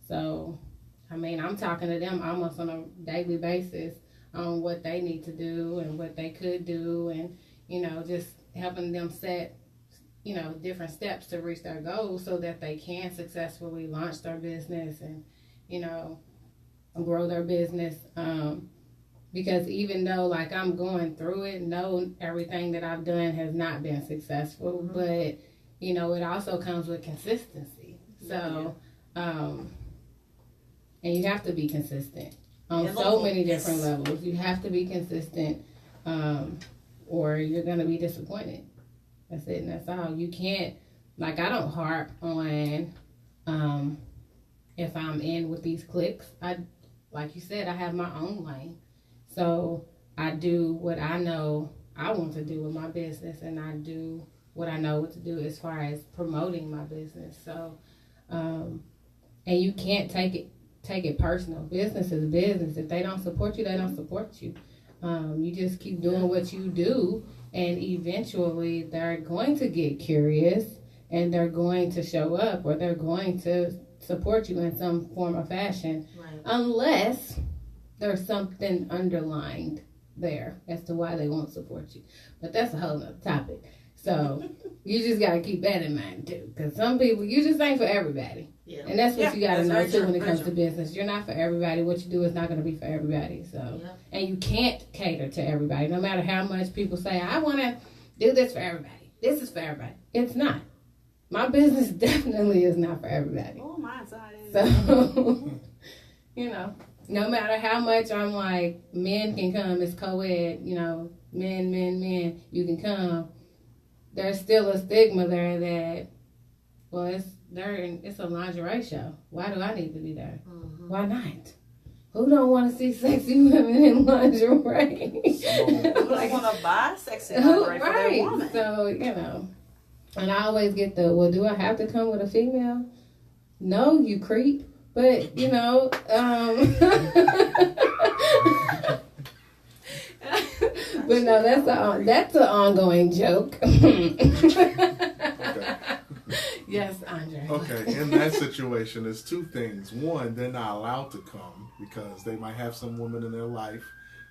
Speaker 1: So, I mean, I'm talking to them almost on a daily basis on what they need to do and what they could do, and just helping them set different steps to reach their goals so that they can successfully launch their business and grow their business. Because even though like I'm going through it, everything that I've done has not been successful, mm-hmm. but it also comes with consistency. So and you have to be consistent on so many different levels. You have to be consistent, or you're going to be disappointed. That's it, and that's all. You can't, like, I don't harp on if I'm in with these cliques. Like you said, I have my own lane. So I do what I know I want to do with my business, and I do what I know what to do as far as promoting my business. So, and you can't take it personal. Business is business. If they don't support you, they don't support you. You just keep doing what you do, and eventually they're going to get curious, and they're going to show up, or they're going to support you in some form or fashion, right. Unless there's something underlined there as to why they won't support you. But that's a whole nother topic. So you just got to keep that in mind too, because some people, you just ain't for everybody. Yeah. And that's what you got to know too when it comes to business. You're not for everybody. What you do is not going to be for everybody. So, and you can't cater to everybody, no matter how much people say, I want to do this for everybody. This is for everybody. It's not. My business definitely is not for everybody.
Speaker 2: Oh, mine's not.
Speaker 1: So, no matter how much I'm like, men can come, it's Coed, men, you can come. There's still a stigma there that, well, it's a lingerie show. Why do I need to be there? Mm-hmm. Why not? Who don't want to see sexy women in lingerie?
Speaker 2: Who don't want to buy sexy lingerie for their woman?
Speaker 1: So, and I always get well, do I have to come with a female? No, you creep. But, but no, that's an ongoing joke. Okay. Yes, Andre.
Speaker 5: Okay, in that situation, there's two things. One, they're not allowed to come because they might have some woman in their life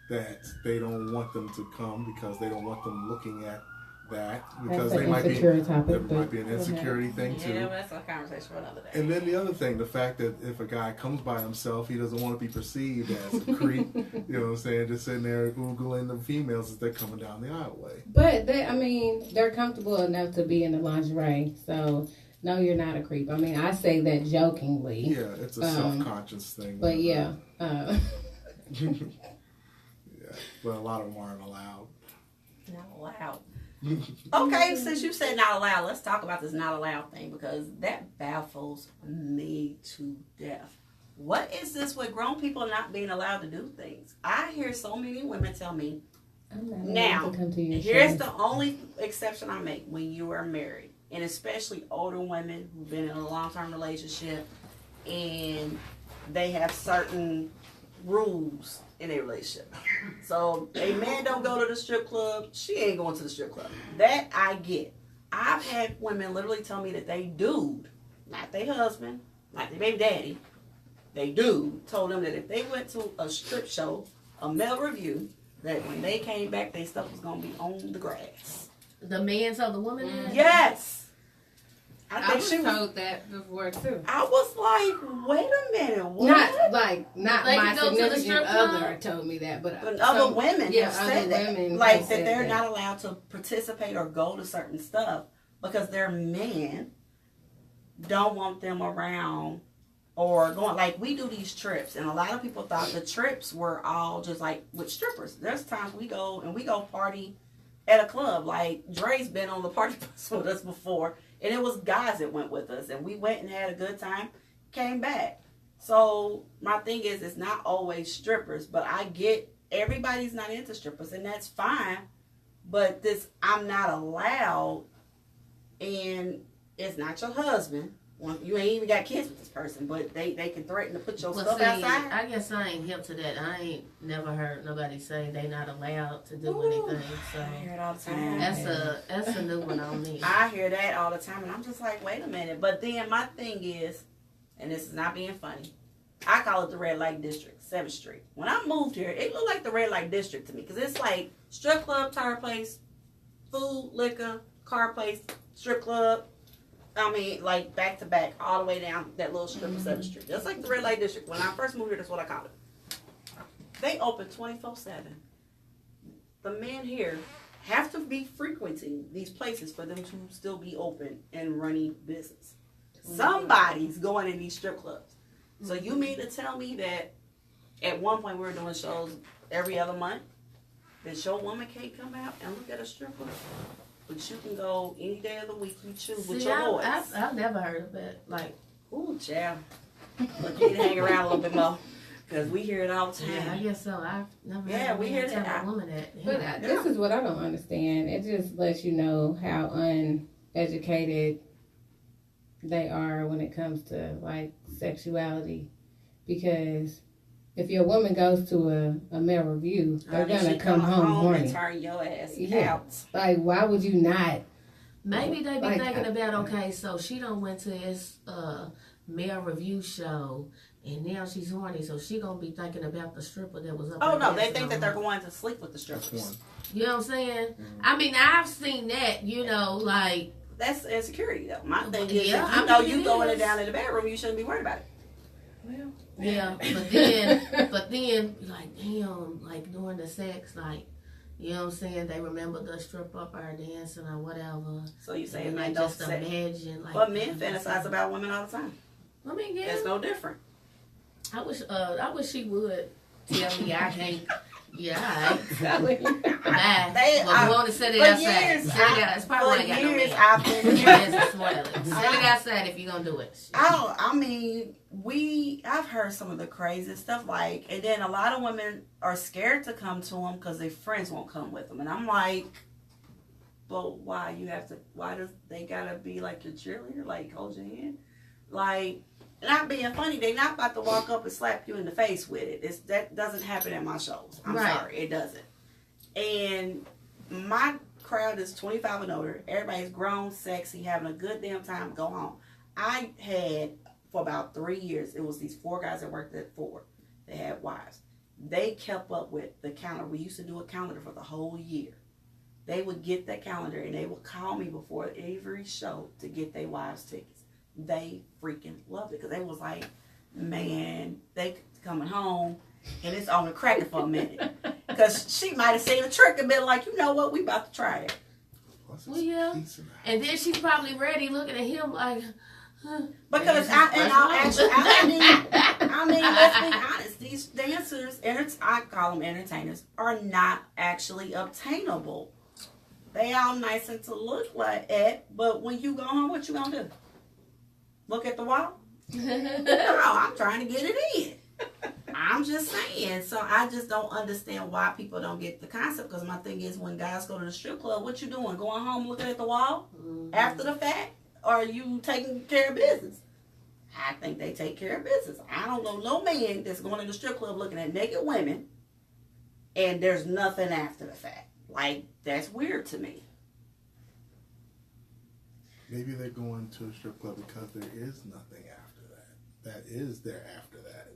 Speaker 5: that they don't want them to come because they don't want them looking at that, because they might be an insecurity thing too.
Speaker 2: Yeah, that's a conversation for another day.
Speaker 5: And then the other thing, the fact that if a guy comes by himself, he doesn't want to be perceived as a creep. You know what I'm saying? Just sitting there Googling the females as they're coming down the aisleway.
Speaker 1: But they're comfortable enough to be in the lingerie, so no, you're not a creep. I mean, I say that jokingly.
Speaker 5: Yeah, it's a self-conscious thing.
Speaker 1: But yeah.
Speaker 5: Yeah, but a lot of them aren't allowed.
Speaker 2: Not allowed. Okay, since you said not allowed, let's talk about this not allowed thing, because that baffles me to death. What is this with grown people not being allowed to do things? I hear so many women tell me, now, here's the only exception I make: when you are married, and especially older women who've been in a long-term relationship and they have certain rules in a relationship. So a man don't go to the strip club, she ain't going to the strip club. That I get. I've had women literally tell me that they dude, not their husband, not their baby daddy, they dude told them that if they went to a strip show, a male review, that when they came back, their stuff was going to be on the grass.
Speaker 4: The man told the woman that?
Speaker 2: Yes.
Speaker 1: I was told that before too.
Speaker 2: I was like, wait a minute, what?
Speaker 1: Not
Speaker 4: They
Speaker 1: my
Speaker 4: can go to the
Speaker 1: significant
Speaker 4: strip
Speaker 1: other
Speaker 4: club?
Speaker 1: told me that, but
Speaker 2: other women
Speaker 1: yeah,
Speaker 2: have said
Speaker 1: other
Speaker 2: that.
Speaker 1: women
Speaker 2: Like
Speaker 1: have
Speaker 2: that
Speaker 1: said
Speaker 2: they're
Speaker 1: that.
Speaker 2: not allowed to participate or go to certain stuff because their men don't want them around or going. Like we do these trips, and a lot of people thought the trips were all just like with strippers. There's times we go party at a club. Like Dre's been on the party bus with us before, and it was guys that went with us, and we went and had a good time, came back. So my thing is, it's not always strippers, but I get everybody's not into strippers, and that's fine. But this, I'm not allowed, and it's not your husband. Well, you ain't even got kids with this person, but they can threaten to put your stuff outside.
Speaker 4: I guess I ain't hip to that. I ain't never heard nobody say they not allowed to do anything. So
Speaker 2: I hear it all the time.
Speaker 4: that's a new one on me.
Speaker 2: I hear that all the time, and I'm just like, wait a minute. But then my thing is, and this is not being funny, I call it the red light district, 7th Street. When I moved here, it looked like the red light district to me because it's like strip club, tire place, food, liquor, car place, strip club. I mean, like back to back, all the way down that little strip of 7th Street. Just like the red light district. When I first moved here, that's what I called it. They open 24/7. The men here have to be frequenting these places for them to still be open and running business. Somebody's going in these strip clubs. So you mean to tell me that at one point we were doing shows every other month, that your woman can't come out and look at a strip club? But you can go any day of the week you choose with your boys.
Speaker 4: I've never heard of that. Like,
Speaker 2: ooh, child. Look, you need to hang around a little bit more. Because we hear it all the time.
Speaker 4: yeah, I guess so. I've never
Speaker 2: Yeah,
Speaker 4: heard
Speaker 2: we hear
Speaker 4: tell
Speaker 2: that.
Speaker 4: a woman that.
Speaker 1: But this is what I don't understand. It just lets you know how uneducated they are when it comes to like sexuality. Because if your woman goes to a male review, they're gonna come home horny.
Speaker 2: And turn your ass out.
Speaker 1: Like, why would you not?
Speaker 4: Maybe they be
Speaker 1: Like,
Speaker 4: thinking about, okay, so she done went to his male review show, and now she's horny, so she gonna be thinking about the stripper that was up.
Speaker 2: Oh, no,
Speaker 4: her
Speaker 2: they
Speaker 4: ass
Speaker 2: think that
Speaker 4: on
Speaker 2: they're
Speaker 4: her.
Speaker 2: going to sleep with the strippers.
Speaker 5: That's one.
Speaker 4: You know what I'm saying?
Speaker 5: Mm-hmm.
Speaker 4: I mean, I've seen that, you know, like.
Speaker 2: That's insecurity, though. My thing is,
Speaker 4: Yeah,
Speaker 2: if you
Speaker 4: I
Speaker 2: know
Speaker 4: mean,
Speaker 2: you
Speaker 4: it
Speaker 2: going
Speaker 4: is.
Speaker 2: down in the bedroom, you shouldn't be worried about it.
Speaker 1: Well,
Speaker 4: Yeah, but then, like, damn, like during the sex, like, you know what I'm saying? They remember the strip up or dancing or whatever.
Speaker 2: So you say
Speaker 4: And
Speaker 2: men
Speaker 4: I
Speaker 2: don't
Speaker 4: just
Speaker 2: say.
Speaker 4: imagine, like.
Speaker 2: But men fantasize about women all the time.
Speaker 4: I mean, yeah.
Speaker 2: It's no different.
Speaker 4: I wish she would tell me I can't. Yeah, all right. Bye. But we want to set it
Speaker 2: for
Speaker 4: outside.
Speaker 2: years,
Speaker 4: Set it out. It's probably
Speaker 2: for
Speaker 4: why I got no
Speaker 2: years
Speaker 4: man.
Speaker 2: I've been
Speaker 4: Yes, it's more like, set it outside if you're gonna do it.
Speaker 2: I mean, I've heard some of the craziest stuff, like, and then a lot of women are scared to come to them because their friends won't come with them, and I'm like, but why does they gotta be like your cheerleader, like hold your hand, like, not being funny, they not about to walk up and slap you in the face with it. That doesn't happen at my shows. I'm
Speaker 4: Right.
Speaker 2: sorry, it doesn't. And my crowd is 25 and older. Everybody's grown, sexy, having a good damn time. Go home. I had, for about 3 years, it was these 4 guys that worked at Ford. They had wives. They kept up with the calendar. We used to do a calendar for the whole year. They would get that calendar and they would call me before every show to get their wives tickets. They freaking loved it because they was like, man, they coming home and it's only cracking for a minute. Because she might have seen a trick and been like, you know what, we about to try it.
Speaker 4: Well, yeah. And then she's probably ready looking at him like,
Speaker 2: Because I mean, let's be honest, these dancers, I call them entertainers, are not actually obtainable. They all nice and to look at, but when you go home, what you gonna do? Look at the wall? No, I'm trying to get it in. I'm just saying. So I just don't understand why people don't get the concept. Because my thing is, when guys go to the strip club, what you doing? Going home looking at the wall after the fact? Or are you taking care of business? I think they take care of business. I don't know no man that's going to the strip club looking at naked women and there's nothing after the fact. Like, that's weird to me.
Speaker 5: Maybe they're going to a strip club because there is nothing after that. That is there after that.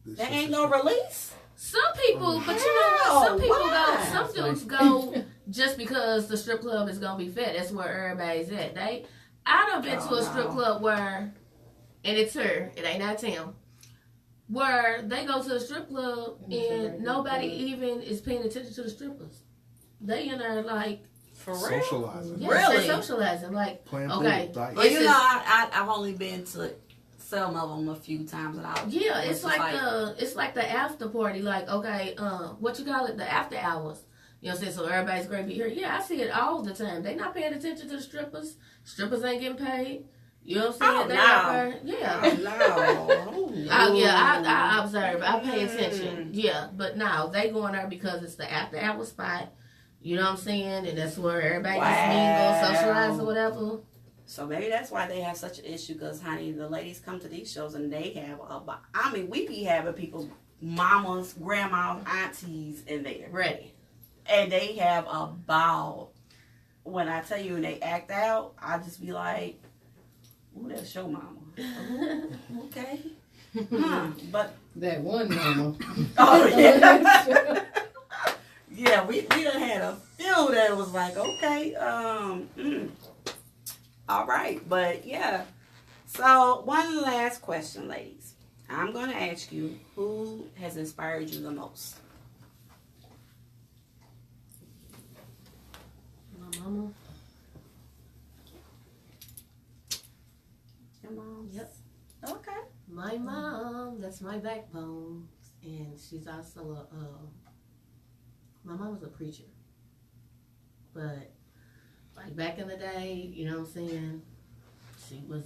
Speaker 2: There ain't no release.
Speaker 4: some people, but you know what? Some people
Speaker 2: Why?
Speaker 4: go, some dudes go just because the strip club is gonna be fat. That's where everybody's at. I done been to a strip club where, and it's her, it ain't not Tim, where they go to a strip club and nobody even is paying attention to the strippers. They in there like
Speaker 2: for real,
Speaker 5: socializing.
Speaker 4: yeah,
Speaker 2: Really?
Speaker 4: Socializing, like
Speaker 5: Playing
Speaker 4: okay.
Speaker 5: pool, dice.
Speaker 2: Well, you know, I've only been to some of them a few times, and
Speaker 4: yeah, it's like the after party, like okay, what you call it, the after hours. You know what I'm saying? So everybody's going to be here. Yeah, I see it all the time. They not paying attention to the strippers. Strippers ain't getting paid. You know what I'm saying? I observe. I pay attention. Yeah, but no, they going there because it's the after hour spot. You know what I'm saying? And that's where everybody just mingle, socialize, or whatever.
Speaker 2: So maybe that's why they have such an issue. Because honey, the ladies come to these shows and they have we be having people, mamas, grandmas, aunties in there
Speaker 4: Ready.
Speaker 2: and they have a ball. When I tell you, when they act out, I just be like, ooh, that's your mama. Okay. But
Speaker 1: That one mama.
Speaker 2: oh yeah. Yeah, we done had a few that was like, okay, all right. But yeah. So one last question, ladies. I'm gonna ask you, who has inspired you the most?
Speaker 4: My mama.
Speaker 2: Your mom?
Speaker 4: Yep.
Speaker 2: Okay.
Speaker 4: My mom, that's my backbone. And she's also my mom was a preacher. But, like, back in the day, you know what I'm saying? She was,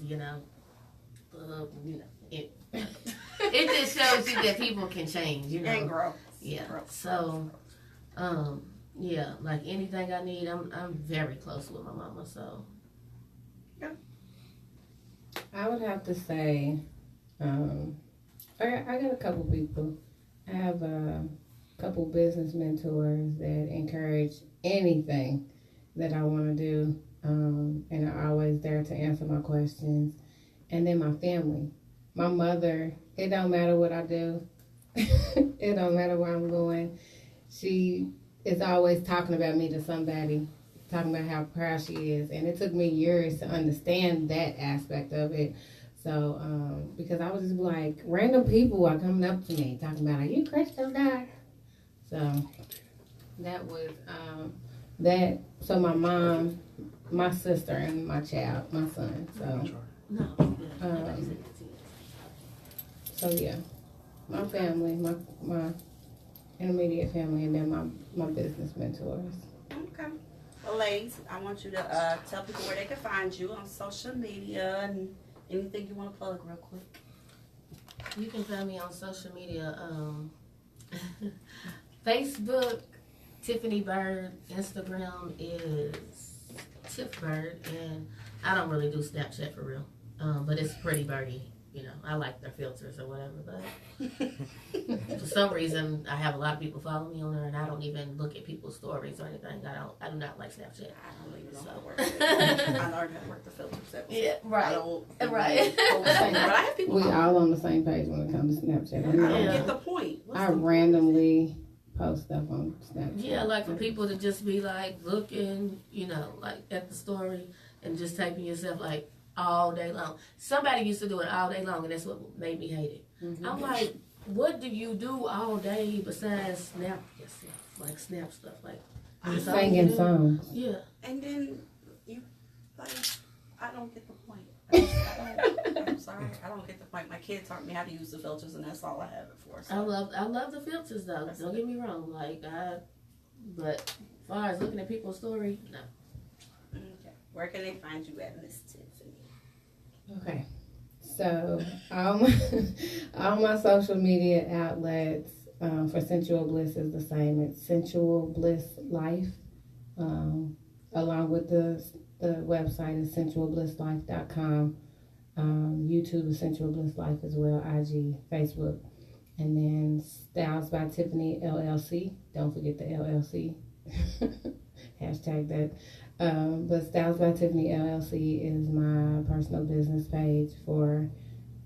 Speaker 4: it just shows you that people can change, you know?
Speaker 2: And grow.
Speaker 4: Yeah.
Speaker 2: Grow.
Speaker 4: So, yeah, like anything I need, I'm very close with my mama, so.
Speaker 1: I would have to say, I got a couple people. I have a couple business mentors that encourage anything that I want to do, and are always there to answer my questions. And then my family. My mother, it don't matter what I do. It don't matter where I'm going. She is always talking about me to somebody, talking about how proud she is. And it took me years to understand that aspect of it. So, because I was just like, random people are coming up to me talking about, are you Christian guy? So, that was, so my mom, my sister, and my child, my son. So yeah, my family, my intermediate family, and then my business mentors.
Speaker 2: Okay. Well, ladies, I want you to tell people where they can find you on social media and anything you want to plug real quick.
Speaker 4: You can find me on social media, Facebook, Tiffany Bird. Instagram is Tiff Bird, and I don't really do Snapchat for real, but it's Pretty Birdie. You know, I like their filters or whatever, but for some reason, I have a lot of people follow me on there, and I don't even look at people's stories or anything. I do not like Snapchat.
Speaker 2: I don't even know how to work it. I learned how to work the filters.
Speaker 4: Yeah, right.
Speaker 2: I don't
Speaker 4: Right.
Speaker 2: But I have people.
Speaker 1: We all on the same page when it comes to Snapchat.
Speaker 2: I don't get the point. What's
Speaker 1: I
Speaker 2: the point?
Speaker 1: randomly post stuff on Snapchat.
Speaker 4: Yeah, like for people to just be like looking, you know, like at the story and just typing yourself like all day long. Somebody used to do it all day long, and that's what made me hate it.
Speaker 1: Mm-hmm.
Speaker 4: I'm like, what do you do all day besides snap yourself? Like snap stuff, like that's all you
Speaker 1: Singing
Speaker 4: do?
Speaker 1: songs.
Speaker 4: Yeah.
Speaker 2: And then you, like, I don't get the point. I'm sorry, I don't get the point. My kids taught me how to use the filters, and that's all I have it for. So.
Speaker 4: I love the filters though. Don't get me wrong. But as far as looking at people's story, no.
Speaker 2: Okay. Where can they find you at, Miss Tiffany?
Speaker 1: Okay. So all my social media outlets for Sensual Bliss is the same. It's Sensual Bliss Life. Along with the website is sensualblisslife.com. YouTube is Sensual Bliss Life as well, IG, Facebook. And then Styles by Tiffany LLC. Don't forget the LLC. Hashtag that. But Styles by Tiffany LLC is my personal business page for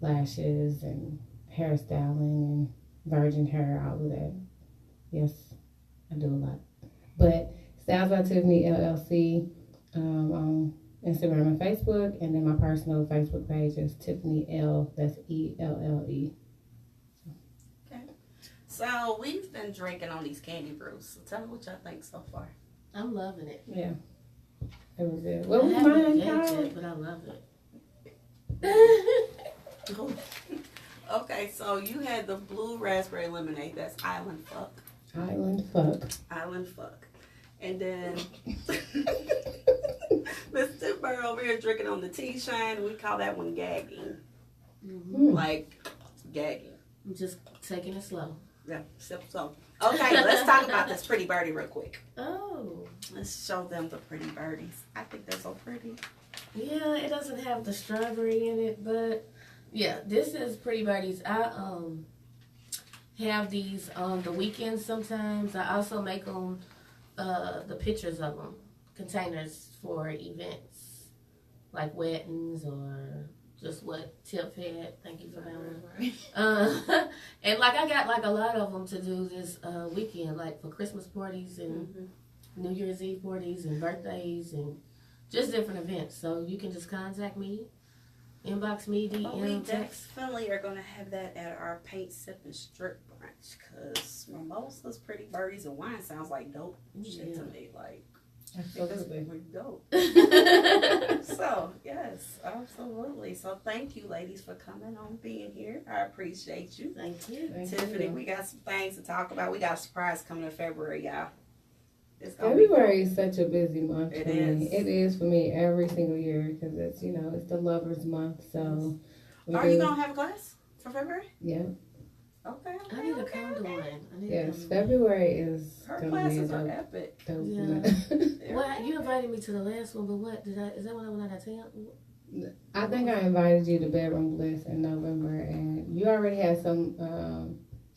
Speaker 1: lashes and hairstyling and virgin hair, all of that. Yes, I do a lot. But Styles by Tiffany LLC on Instagram and Facebook, and then my personal Facebook page is Tiffany Elle. That's ELLE.
Speaker 2: So we've been drinking on these candy brews. So tell me what y'all think so far.
Speaker 4: I'm loving it.
Speaker 1: Yeah, it was good. What was
Speaker 4: I haven't
Speaker 1: mine
Speaker 4: had
Speaker 1: called?
Speaker 4: it, but I love it.
Speaker 2: Okay, so you had the blue raspberry lemonade. That's Island Fuck.
Speaker 1: Island Fuck.
Speaker 2: Island Fuck. And then Miss Timber over here drinking on the tea shine. We call that one gagging. Like gagging.
Speaker 4: I'm just taking it slow.
Speaker 2: Yeah, so. Okay, let's talk about this pretty birdie real quick.
Speaker 4: Oh.
Speaker 2: Let's show them the pretty birdies. I think they're so pretty.
Speaker 4: Yeah, it doesn't have the strawberry in it, but yeah, this is Pretty Birdies. I have these on the weekends sometimes. I also make them the pictures of them, containers for events like weddings or just what Tiff had. Thank you for that one. And like I got like a lot of them to do this weekend, like for Christmas parties and New Year's Eve parties and birthdays and just different events. So you can just contact me, inbox me, DM,
Speaker 2: We
Speaker 4: text.
Speaker 2: definitely are going to have that at our paint, sip, and strip brunch because mimosas, pretty birdies, and wine sounds like dope shit to me. Like,
Speaker 1: Absolutely.
Speaker 2: we're dope. So, yes, absolutely. So, thank you, ladies, for coming on, being here. I appreciate you.
Speaker 4: Thank you.
Speaker 2: Tiffany, we got some things to talk about. We got a surprise coming in February, y'all.
Speaker 1: February is such a busy month
Speaker 2: It
Speaker 1: for me. It is for me every single year because it's, it's the lovers month. So,
Speaker 2: Are you going to have a class for February?
Speaker 1: Yeah.
Speaker 2: Okay.
Speaker 4: I need to come to one. I need
Speaker 1: Yes,
Speaker 4: to come
Speaker 1: February is
Speaker 2: Her
Speaker 1: going to be a
Speaker 2: classes are
Speaker 1: dope.
Speaker 2: epic.
Speaker 4: Yeah. Well, you invited me to the last one, but what did I? Is that when I got tell?
Speaker 1: I think I invited you to Bedroom Bliss in November, and you already had something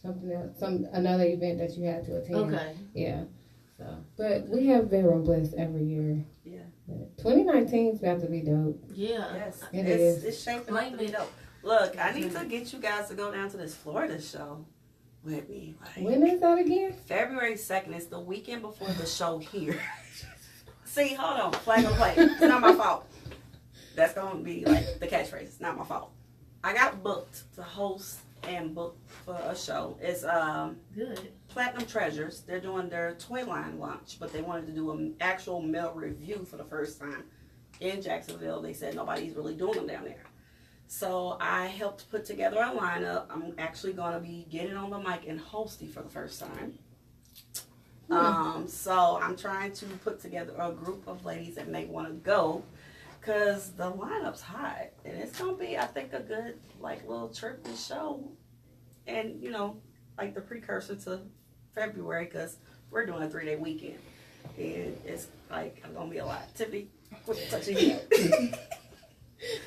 Speaker 1: else, another event that you had to attend.
Speaker 4: Okay.
Speaker 1: Yeah. So, but we have Bedroom Bliss every year.
Speaker 2: Yeah.
Speaker 1: 2019 is about to be dope.
Speaker 4: Yeah.
Speaker 2: Yes, it's shaping up to be dope. Look, I need to get you guys to go down to this Florida show with me. Like,
Speaker 1: When is that again?
Speaker 2: February 2nd. It's the weekend before the show here. See, hold on. Flag on play. It's not my fault. That's going to be like the catchphrase. It's not my fault. I got booked to host and book for a show. It's
Speaker 4: Good.
Speaker 2: Platinum Treasures. They're doing their toy line launch, but they wanted to do an actual male review for the first time in Jacksonville. They said nobody's really doing them down there. So I helped put together a lineup. I'm actually going to be getting on the mic and hosting for the first time. So I'm trying to put together a group of ladies that may want to go because the lineup's hot. And it's going to be, I think, a good, like, little trippy show. And, like the precursor to February because we're doing a 3-day weekend. And it's, like, going to be a lot. Tiffany, quit touching you.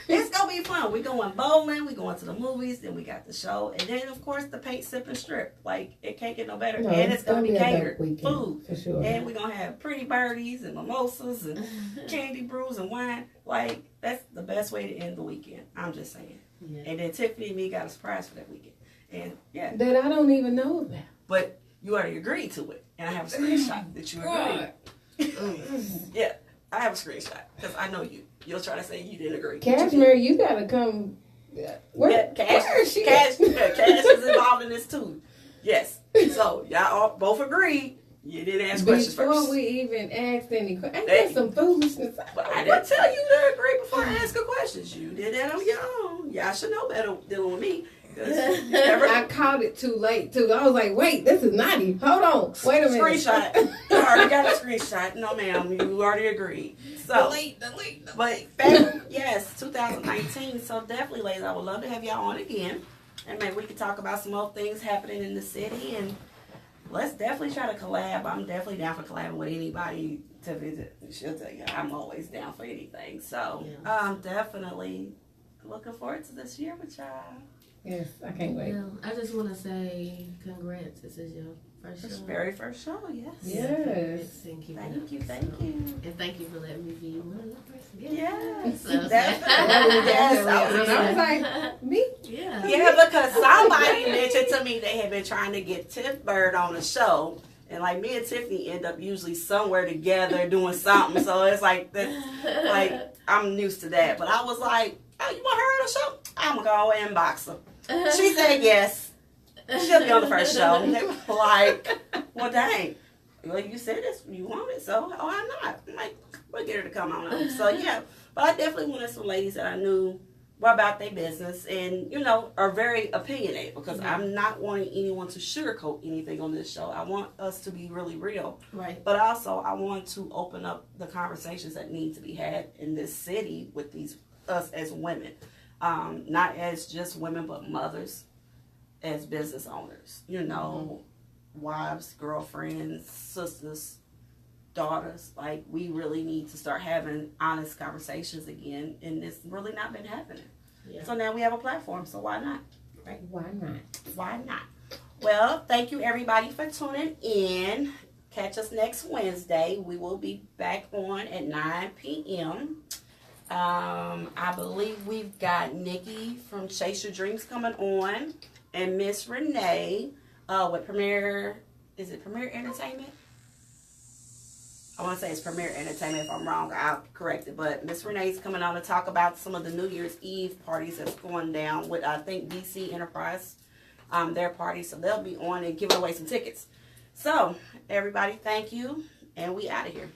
Speaker 2: It's gonna be fun. We're going bowling, we're going to the movies, then we got the show, and then of course the paint, sip, and strip. Like it can't get no better. And it's gonna be catered food.
Speaker 1: For sure.
Speaker 2: And we're gonna have pretty birdies and mimosas and candy brews and wine. Like that's the best way to end the weekend. I'm just saying. Yeah. And then Tiffany and me got a surprise for that weekend. And yeah.
Speaker 1: That I don't even know about.
Speaker 2: But you already agreed to it. And I have a screenshot that you agreed. Yeah. I have a screenshot because I know you. You'll try to say you didn't agree.
Speaker 1: Cashmere, you gotta come.
Speaker 2: Cash is involved in this too. Yes. So y'all all both agreed. You didn't ask questions first.
Speaker 1: Before we even asked any questions, ain't that some foolishness?
Speaker 2: But I didn't tell you to agree before asking questions. You did that on your own. Y'all should know better dealing with me.
Speaker 1: I caught it too late too. I was like, wait, this is Nauddy. Hold on. Wait a minute.
Speaker 2: Screenshot. You already got a screenshot. No ma'am, you already agreed. So delete. But yes, 2019. So definitely, ladies, I would love to have y'all on again. And maybe we could talk about some more things happening in the city and let's definitely try to collab. I'm definitely down for collabing with anybody. She'll tell you I'm always down for anything. So I'm definitely looking forward to this year with y'all.
Speaker 1: Yes, I can't wait.
Speaker 4: Well, I just want to say congrats. This is your first show.
Speaker 2: Very first show, yes.
Speaker 1: Yes.
Speaker 4: Thank you.
Speaker 2: Thank you.
Speaker 4: And thank you for letting me be one of the first guests.
Speaker 2: Yes.
Speaker 4: So
Speaker 2: Yes.
Speaker 1: I was like, me?
Speaker 4: Yeah.
Speaker 2: Yeah, because somebody mentioned to me they had been trying to get Tiff Bird on the show. And like me and Tiffany end up usually somewhere together doing something. So it's like I'm used to that. But I was like, oh, you want her on the show? I'm gonna go and inbox her. She said yes. She'll be on the first show. And they were like, well, dang. Well, you said this, you want it, so why not? I'm like, we'll get her to come on. So yeah, but I definitely wanted some ladies that I knew were about their business and, are very opinionated because I'm not wanting anyone to sugarcoat anything on this show. I want us to be really real.
Speaker 4: Right.
Speaker 2: But also I want to open up the conversations that need to be had in this city with us as women. Not as just women, but mothers, as business owners, wives, girlfriends, sisters, daughters. Like, we really need to start having honest conversations again, and it's really not been happening. Yeah. So now we have a platform, so why not? Right?
Speaker 1: Why not?
Speaker 2: Why not? Well, thank you everybody for tuning in. Catch us next Wednesday. We will be back on at 9 p.m. I believe we've got Nikki from Chase Your Dreams coming on, and Miss Renee with Premier Entertainment? I want to say it's Premier Entertainment. If I'm wrong, I'll correct it. But Miss Renee's coming on to talk about some of the New Year's Eve parties that's going down with, I think, DC Enterprise, their party. So they'll be on and giving away some tickets. So, everybody, thank you, and we out of here.